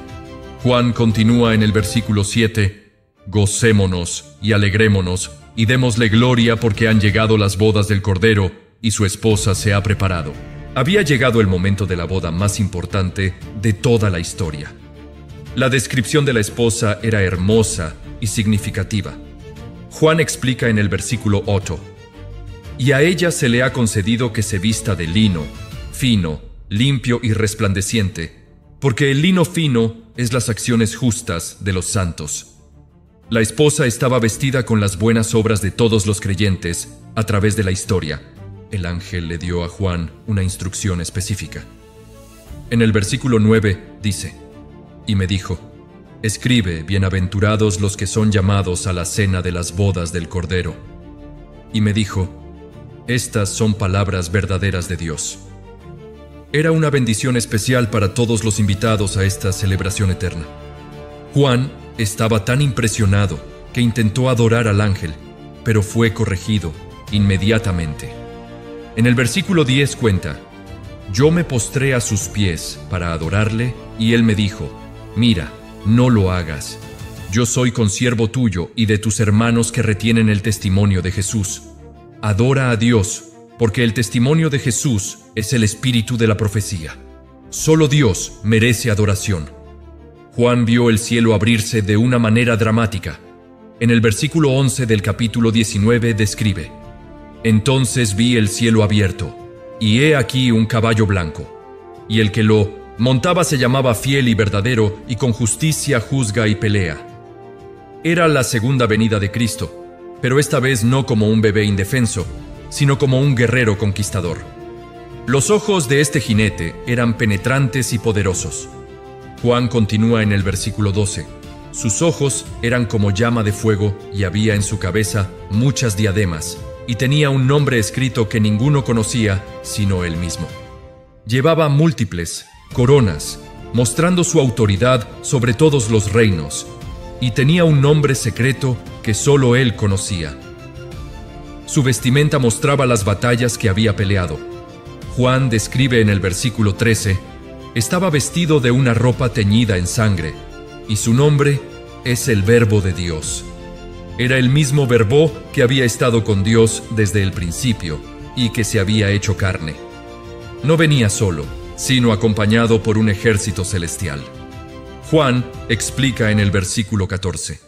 Juan continúa en el versículo 7: Gocémonos y alegrémonos, y démosle gloria porque han llegado las bodas del Cordero, y su esposa se ha preparado. Había llegado el momento de la boda más importante de toda la historia. La descripción de la esposa era hermosa y significativa. Juan explica en el versículo 8: y a ella se le ha concedido que se vista de lino, fino, limpio y resplandeciente, porque el lino fino es las acciones justas de los santos. La esposa estaba vestida con las buenas obras de todos los creyentes a través de la historia. El ángel le dio a Juan una instrucción específica. En el versículo 9 dice: y me dijo: escribe, bienaventurados los que son llamados a la cena de las bodas del Cordero. Y me dijo: estas son palabras verdaderas de Dios. Era una bendición especial para todos los invitados a esta celebración eterna. Juan estaba tan impresionado que intentó adorar al ángel, pero fue corregido inmediatamente. En el versículo 10 cuenta: yo me postré a sus pies para adorarle, y él me dijo: mira, no lo hagas. Yo soy consiervo tuyo y de tus hermanos que retienen el testimonio de Jesús. Adora a Dios, porque el testimonio de Jesús es el espíritu de la profecía. Solo Dios merece adoración. Juan vio el cielo abrirse de una manera dramática. En el versículo 11 del capítulo 19 describe: entonces vi el cielo abierto, y he aquí un caballo blanco, y el que lo montaba se llamaba Fiel y Verdadero, y con justicia juzga y pelea. Era la segunda venida de Cristo, pero esta vez no como un bebé indefenso, sino como un guerrero conquistador. Los ojos de este jinete eran penetrantes y poderosos. Juan continúa en el versículo 12: sus ojos eran como llama de fuego, y había en su cabeza muchas diademas, y tenía un nombre escrito que ninguno conocía sino él mismo. Llevaba múltiples coronas, mostrando su autoridad sobre todos los reinos, y tenía un nombre secreto que solo él conocía. Su vestimenta mostraba las batallas que había peleado. Juan describe en el versículo 13: estaba vestido de una ropa teñida en sangre, y su nombre es el Verbo de Dios. Era el mismo Verbo que había estado con Dios desde el principio y que se había hecho carne. No venía solo, sino acompañado por un ejército celestial. Juan explica en el versículo 14: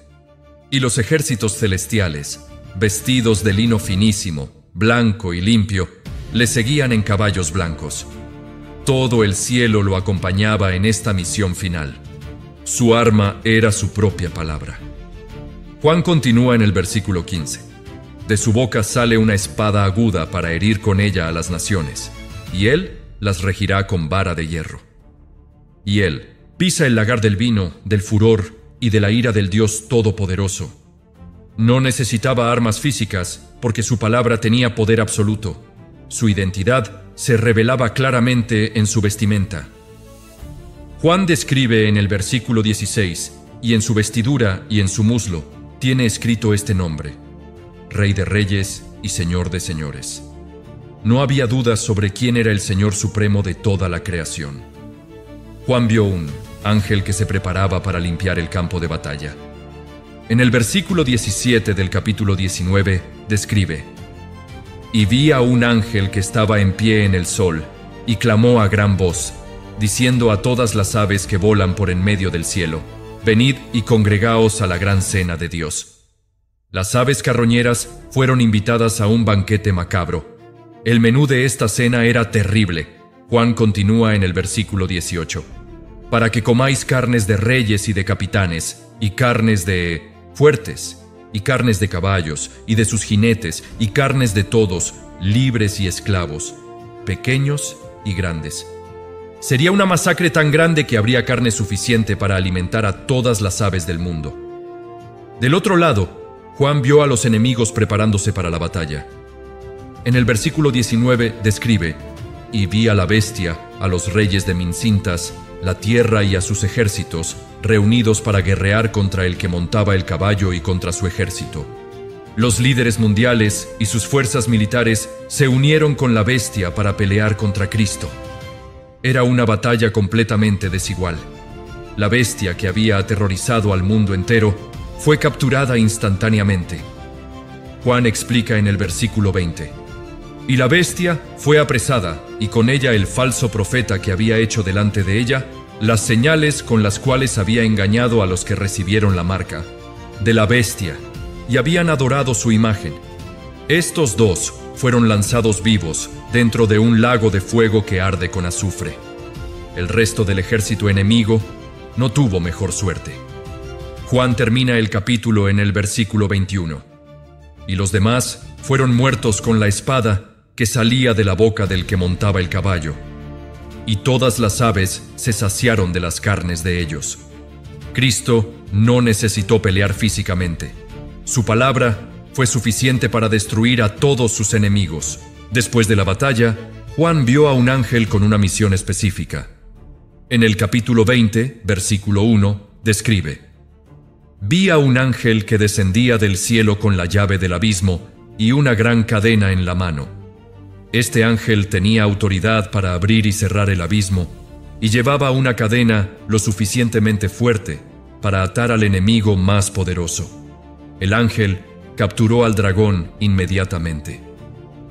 y los ejércitos celestiales, vestidos de lino finísimo, blanco y limpio, le seguían en caballos blancos. Todo el cielo lo acompañaba en esta misión final. Su arma era su propia palabra. Juan continúa en el versículo 15: de su boca sale una espada aguda para herir con ella a las naciones, y él las regirá con vara de hierro. Y él pisa el lagar del vino, del furor y de la ira del Dios Todopoderoso. No necesitaba armas físicas, porque su palabra tenía poder absoluto. Su identidad se revelaba claramente en su vestimenta. Juan describe en el versículo 16: y en su vestidura y en su muslo tiene escrito este nombre: Rey de Reyes y Señor de Señores. No había dudas sobre quién era el Señor Supremo de toda la creación. Juan vio un ángel que se preparaba para limpiar el campo de batalla. En el versículo 17 del capítulo 19 describe: y vi a un ángel que estaba en pie en el sol, y clamó a gran voz, diciendo a todas las aves que volan por en medio del cielo: venid y congregaos a la gran cena de Dios. Las aves carroñeras fueron invitadas a un banquete macabro. El menú de esta cena era terrible. Juan continúa en el versículo 18: para que comáis carnes de reyes y de capitanes, y carnes de fuertes, y carnes de caballos, y de sus jinetes, y carnes de todos, libres y esclavos, pequeños y grandes. Sería una masacre tan grande que habría carne suficiente para alimentar a todas las aves del mundo. Del otro lado, Juan vio a los enemigos preparándose para la batalla. En el versículo 19 describe: «Y vi a la bestia, a los reyes de Mincintas, la tierra y a sus ejércitos, reunidos para guerrear contra el que montaba el caballo y contra su ejército. Los líderes mundiales y sus fuerzas militares se unieron con la bestia para pelear contra Cristo». Era una batalla completamente desigual. La bestia que había aterrorizado al mundo entero fue capturada instantáneamente. Juan explica en el versículo 20: «Y la bestia fue apresada, y con ella el falso profeta que había hecho delante de ella las señales con las cuales había engañado a los que recibieron la marca de la bestia y habían adorado su imagen. Estos dos fueron lanzados vivos dentro de un lago de fuego que arde con azufre. El resto del ejército enemigo no tuvo mejor suerte». Juan termina el capítulo en el versículo 21. «Y los demás fueron muertos con la espada que salía de la boca del que montaba el caballo, y todas las aves se saciaron de las carnes de ellos». Cristo no necesitó pelear físicamente. Su palabra fue suficiente para destruir a todos sus enemigos. Después de la batalla, Juan vio a un ángel con una misión específica. En el capítulo 20, versículo 1, describe: «Vi a un ángel que descendía del cielo con la llave del abismo y una gran cadena en la mano. Este ángel tenía autoridad para abrir y cerrar el abismo y llevaba una cadena lo suficientemente fuerte para atar al enemigo más poderoso. El ángel capturó al dragón inmediatamente».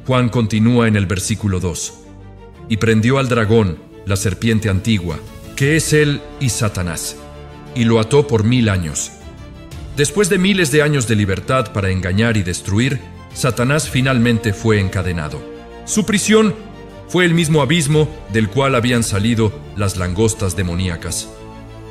Juan continúa en el versículo 2: «Y prendió al dragón, la serpiente antigua, que es él y Satanás, y lo ató por 1000 años. Después de miles de años de libertad para engañar y destruir, Satanás finalmente fue encadenado. Su prisión fue el mismo abismo del cual habían salido las langostas demoníacas».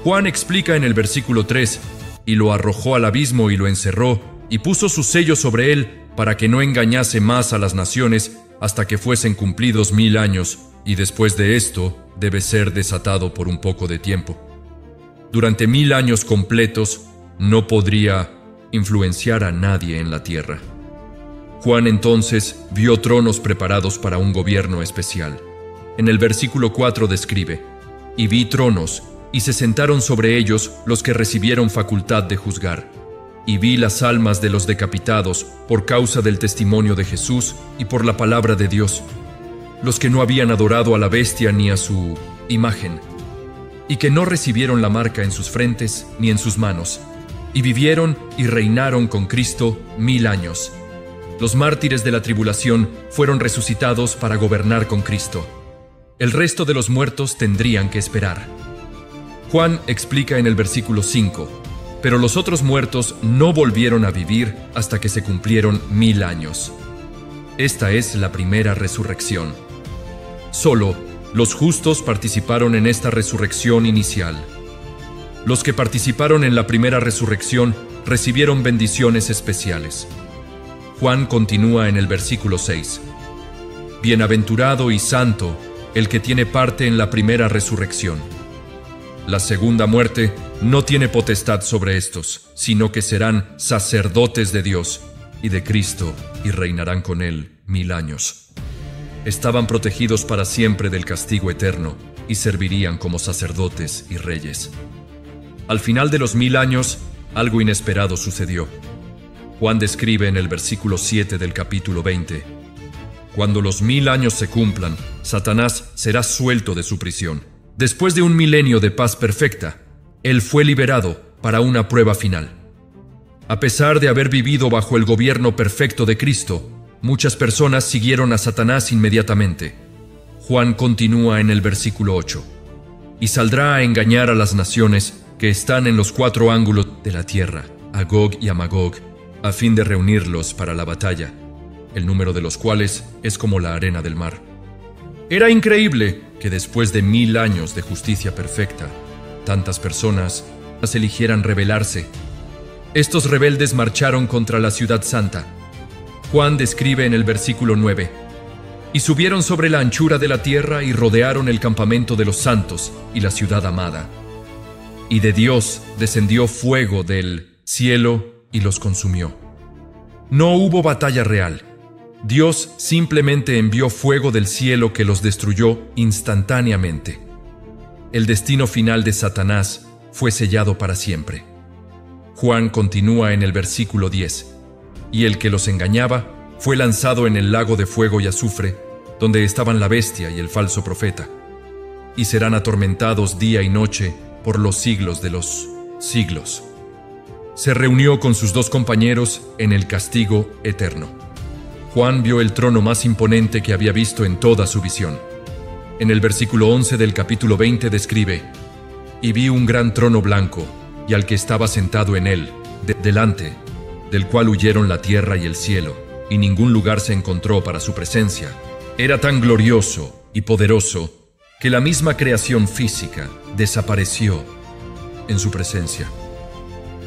Juan explica en el versículo 3: «Y lo arrojó al abismo y lo encerró, y puso su sello sobre él para que no engañase más a las naciones hasta que fuesen cumplidos 1000 años, y después de esto debe ser desatado por un poco de tiempo». Durante 1000 años completos no podría influenciar a nadie en la tierra. Juan entonces vio tronos preparados para un gobierno especial. En el versículo 4 describe: «Y vi tronos, y se sentaron sobre ellos los que recibieron facultad de juzgar. Y vi las almas de los decapitados por causa del testimonio de Jesús y por la palabra de Dios, los que no habían adorado a la bestia ni a su imagen, y que no recibieron la marca en sus frentes ni en sus manos, y vivieron y reinaron con Cristo 1000 años. Los mártires de la tribulación fueron resucitados para gobernar con Cristo. El resto de los muertos tendrían que esperar». Juan explica en el versículo 5: «Pero los otros muertos no volvieron a vivir hasta que se cumplieron 1000 años». Esta es la primera resurrección. Solo los justos participaron en esta resurrección inicial. Los que participaron en la primera resurrección recibieron bendiciones especiales. Juan continúa en el versículo 6: «Bienaventurado y santo el que tiene parte en la primera resurrección. La segunda muerte no tiene potestad sobre estos, sino que serán sacerdotes de Dios y de Cristo y reinarán con él 1000 años. Estaban protegidos para siempre del castigo eterno y servirían como sacerdotes y reyes». Al final de los 1000 años, algo inesperado sucedió. Juan describe en el versículo 7 del capítulo 20: «Cuando los 1000 años se cumplan, Satanás será suelto de su prisión. Después de un milenio de paz perfecta, él fue liberado para una prueba final. A pesar de haber vivido bajo el gobierno perfecto de Cristo, muchas personas siguieron a Satanás inmediatamente». Juan continúa en el versículo 8: «Y saldrá a engañar a las naciones que están en los 4 ángulos de la tierra, a Gog y a Magog, a fin de reunirlos para la batalla, el número de los cuales es como la arena del mar». Era increíble que después de 1000 años de justicia perfecta, tantas personas eligieran rebelarse. Estos rebeldes marcharon contra la ciudad santa. Juan describe en el versículo 9: y subieron sobre la anchura de la tierra y rodearon el campamento de los santos y la ciudad amada. Y de Dios descendió fuego del cielo y los consumió. No hubo batalla real. Dios simplemente envió fuego del cielo que los destruyó instantáneamente. El destino final de Satanás fue sellado para siempre. Juan continúa en el versículo 10: y el que los engañaba fue lanzado en el lago de fuego y azufre, donde estaban la bestia y el falso profeta, y serán atormentados día y noche por los siglos de los siglos. Se reunió con sus dos compañeros en el castigo eterno. Juan vio el trono más imponente que había visto en toda su visión. En el versículo 11 del capítulo 20 describe: y vi un gran trono blanco, y al que estaba sentado en él, delante del cual huyeron la tierra y el cielo, y ningún lugar se encontró para su presencia. Era tan glorioso y poderoso que la misma creación física desapareció en su presencia.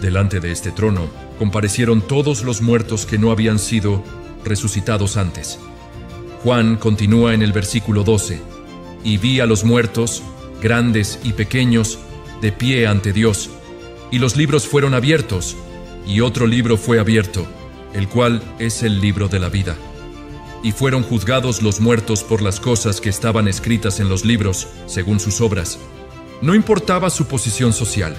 Delante de este trono comparecieron todos los muertos que no habían sido resucitados antes. Juan continúa en el versículo 12: y vi a los muertos, grandes y pequeños, de pie ante Dios, y los libros fueron abiertos, y otro libro fue abierto, el cual es el libro de la vida. Y fueron juzgados los muertos por las cosas que estaban escritas en los libros, según sus obras. No importaba su posición social.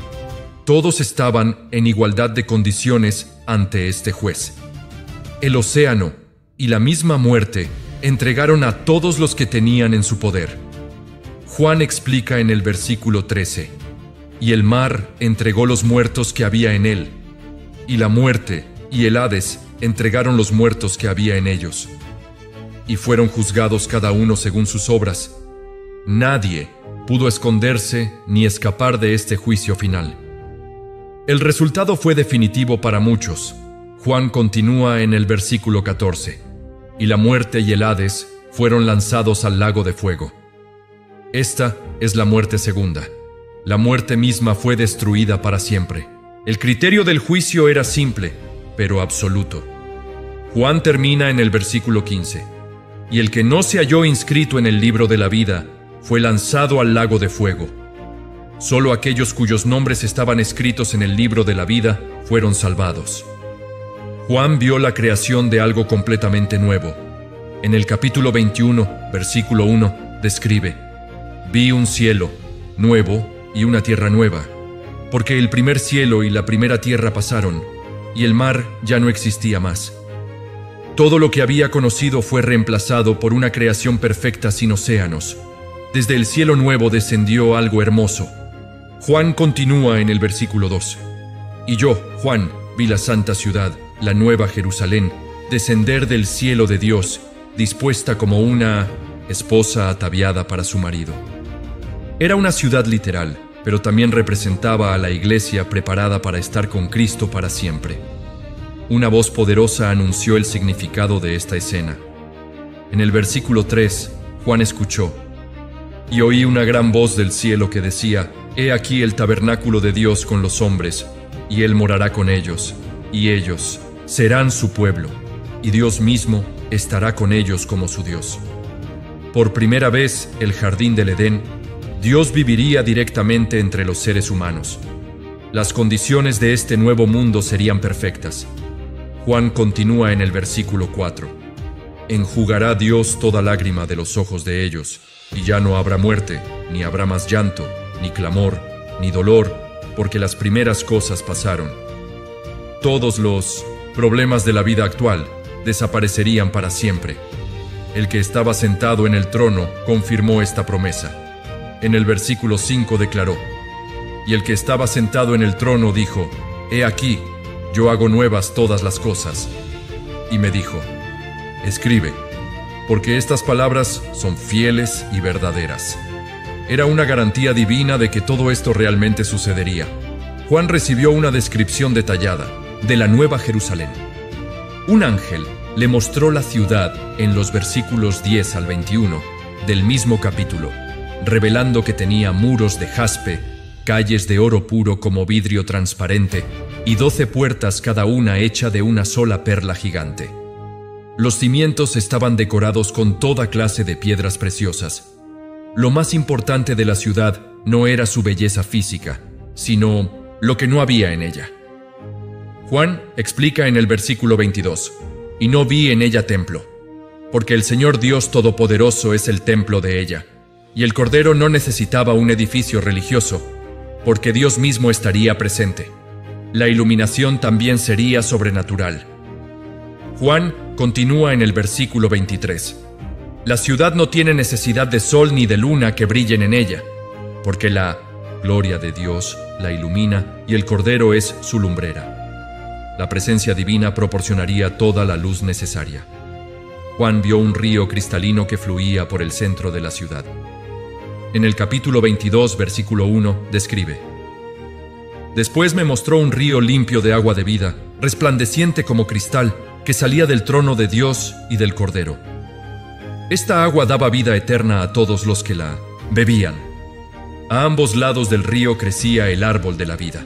Todos estaban en igualdad de condiciones ante este juez. El océano y la misma muerte entregaron a todos los que tenían en su poder. Juan explica en el versículo 13: y el mar entregó los muertos que había en él, y la muerte y el Hades entregaron los muertos que había en ellos. Y fueron juzgados cada uno según sus obras. Nadie pudo esconderse ni escapar de este juicio final. El resultado fue definitivo para muchos. Juan continúa en el versículo 14: y la muerte y el Hades fueron lanzados al lago de fuego. Esta es la muerte segunda. La muerte misma fue destruida para siempre. El criterio del juicio era simple, pero absoluto. Juan termina en el versículo 15: y el que no se halló inscrito en el libro de la vida fue lanzado al lago de fuego. Solo aquellos cuyos nombres estaban escritos en el libro de la vida fueron salvados. Juan vio la creación de algo completamente nuevo. En el capítulo 21, versículo 1, describe: vi un cielo nuevo y una tierra nueva, porque el primer cielo y la primera tierra pasaron, y el mar ya no existía más. Todo lo que había conocido fue reemplazado por una creación perfecta sin océanos. Desde el cielo nuevo descendió algo hermoso. Juan continúa en el versículo 2: y yo, Juan, vi la santa ciudad, la nueva Jerusalén, descender del cielo de Dios, dispuesta como una esposa ataviada para su marido. Era una ciudad literal, pero también representaba a la iglesia preparada para estar con Cristo para siempre. Una voz poderosa anunció el significado de esta escena. En el versículo 3, Juan escuchó: y oí una gran voz del cielo que decía: he aquí el tabernáculo de Dios con los hombres, y Él morará con ellos, y ellos serán su pueblo, y Dios mismo estará con ellos como su Dios. Por primera vez, el jardín del Edén, Dios viviría directamente entre los seres humanos. Las condiciones de este nuevo mundo serían perfectas. Juan continúa en el versículo 4: enjugará Dios toda lágrima de los ojos de ellos, y ya no habrá muerte, ni habrá más llanto, ni clamor, ni dolor, porque las primeras cosas pasaron. Todos los problemas de la vida actual desaparecerían para siempre. El que estaba sentado en el trono confirmó esta promesa. En el versículo 5 declaró: y el que estaba sentado en el trono dijo: he aquí, yo hago nuevas todas las cosas. Y me dijo: escribe, porque estas palabras son fieles y verdaderas. Era una garantía divina de que todo esto realmente sucedería. Juan recibió una descripción detallada de la Nueva Jerusalén. Un ángel le mostró la ciudad en los versículos 10 al 21 del mismo capítulo, revelando que tenía muros de jaspe, calles de oro puro como vidrio transparente y 12 puertas cada una hecha de una sola perla gigante. Los cimientos estaban decorados con toda clase de piedras preciosas. Lo más importante de la ciudad no era su belleza física, sino lo que no había en ella. Juan explica en el versículo 22, «Y no vi en ella templo, porque el Señor Dios Todopoderoso es el templo de ella, y el Cordero no necesitaba un edificio religioso, porque Dios mismo estaría presente. La iluminación también sería sobrenatural». Juan continúa en el versículo 23, «La ciudad no tiene necesidad de sol ni de luna que brillen en ella, porque la gloria de Dios la ilumina y el Cordero es su lumbrera. La presencia divina proporcionaría toda la luz necesaria». Juan vio un río cristalino que fluía por el centro de la ciudad. En el capítulo 22, versículo 1, describe: «Después me mostró un río limpio de agua de vida, resplandeciente como cristal, que salía del trono de Dios y del Cordero. Esta agua daba vida eterna a todos los que la bebían. A ambos lados del río crecía el árbol de la vida».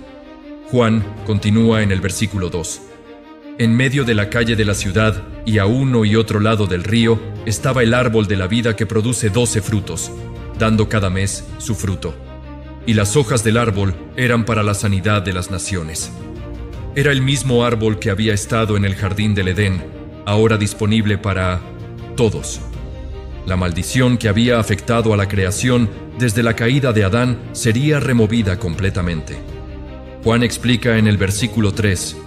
Juan continúa en el versículo 2. «En medio de la calle de la ciudad y a uno y otro lado del río estaba el árbol de la vida que produce 12 frutos, dando cada mes su fruto. Y las hojas del árbol eran para la sanidad de las naciones». Era el mismo árbol que había estado en el jardín del Edén, ahora disponible para todos. La maldición que había afectado a la creación desde la caída de Adán sería removida completamente. Juan explica en el versículo 3,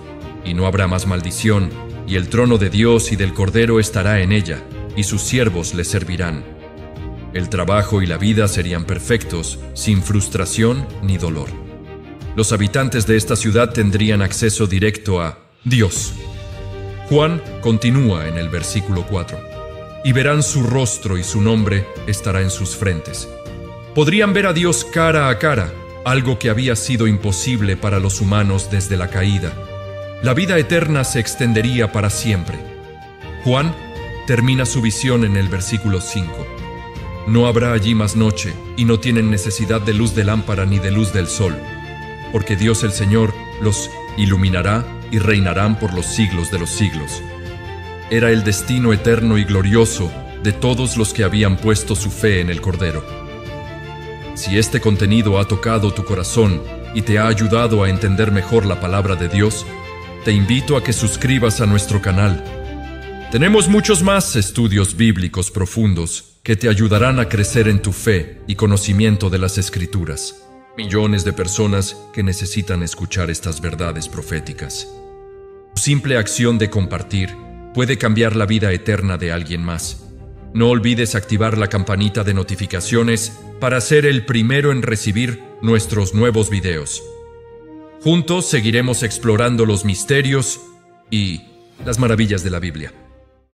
«Y no habrá más maldición, y el trono de Dios y del Cordero estará en ella, y sus siervos le servirán. El trabajo y la vida serían perfectos, sin frustración ni dolor. Los habitantes de esta ciudad tendrían acceso directo a Dios». Juan continúa en el versículo 4, «Y verán su rostro y su nombre estará en sus frentes». Podrían ver a Dios cara a cara, algo que había sido imposible para los humanos desde la caída. La vida eterna se extendería para siempre. Juan termina su visión en el versículo 5. «No habrá allí más noche, y no tienen necesidad de luz de lámpara ni de luz del sol, porque Dios el Señor los iluminará y reinarán por los siglos de los siglos». Era el destino eterno y glorioso de todos los que habían puesto su fe en el Cordero. Si este contenido ha tocado tu corazón y te ha ayudado a entender mejor la palabra de Dios, te invito a que suscribas a nuestro canal. Tenemos muchos más estudios bíblicos profundos que te ayudarán a crecer en tu fe y conocimiento de las Escrituras. Millones de personas que necesitan escuchar estas verdades proféticas. Tu simple acción de compartir puede cambiar la vida eterna de alguien más. No olvides activar la campanita de notificaciones para ser el primero en recibir nuestros nuevos videos. Juntos seguiremos explorando los misterios y las maravillas de la Biblia.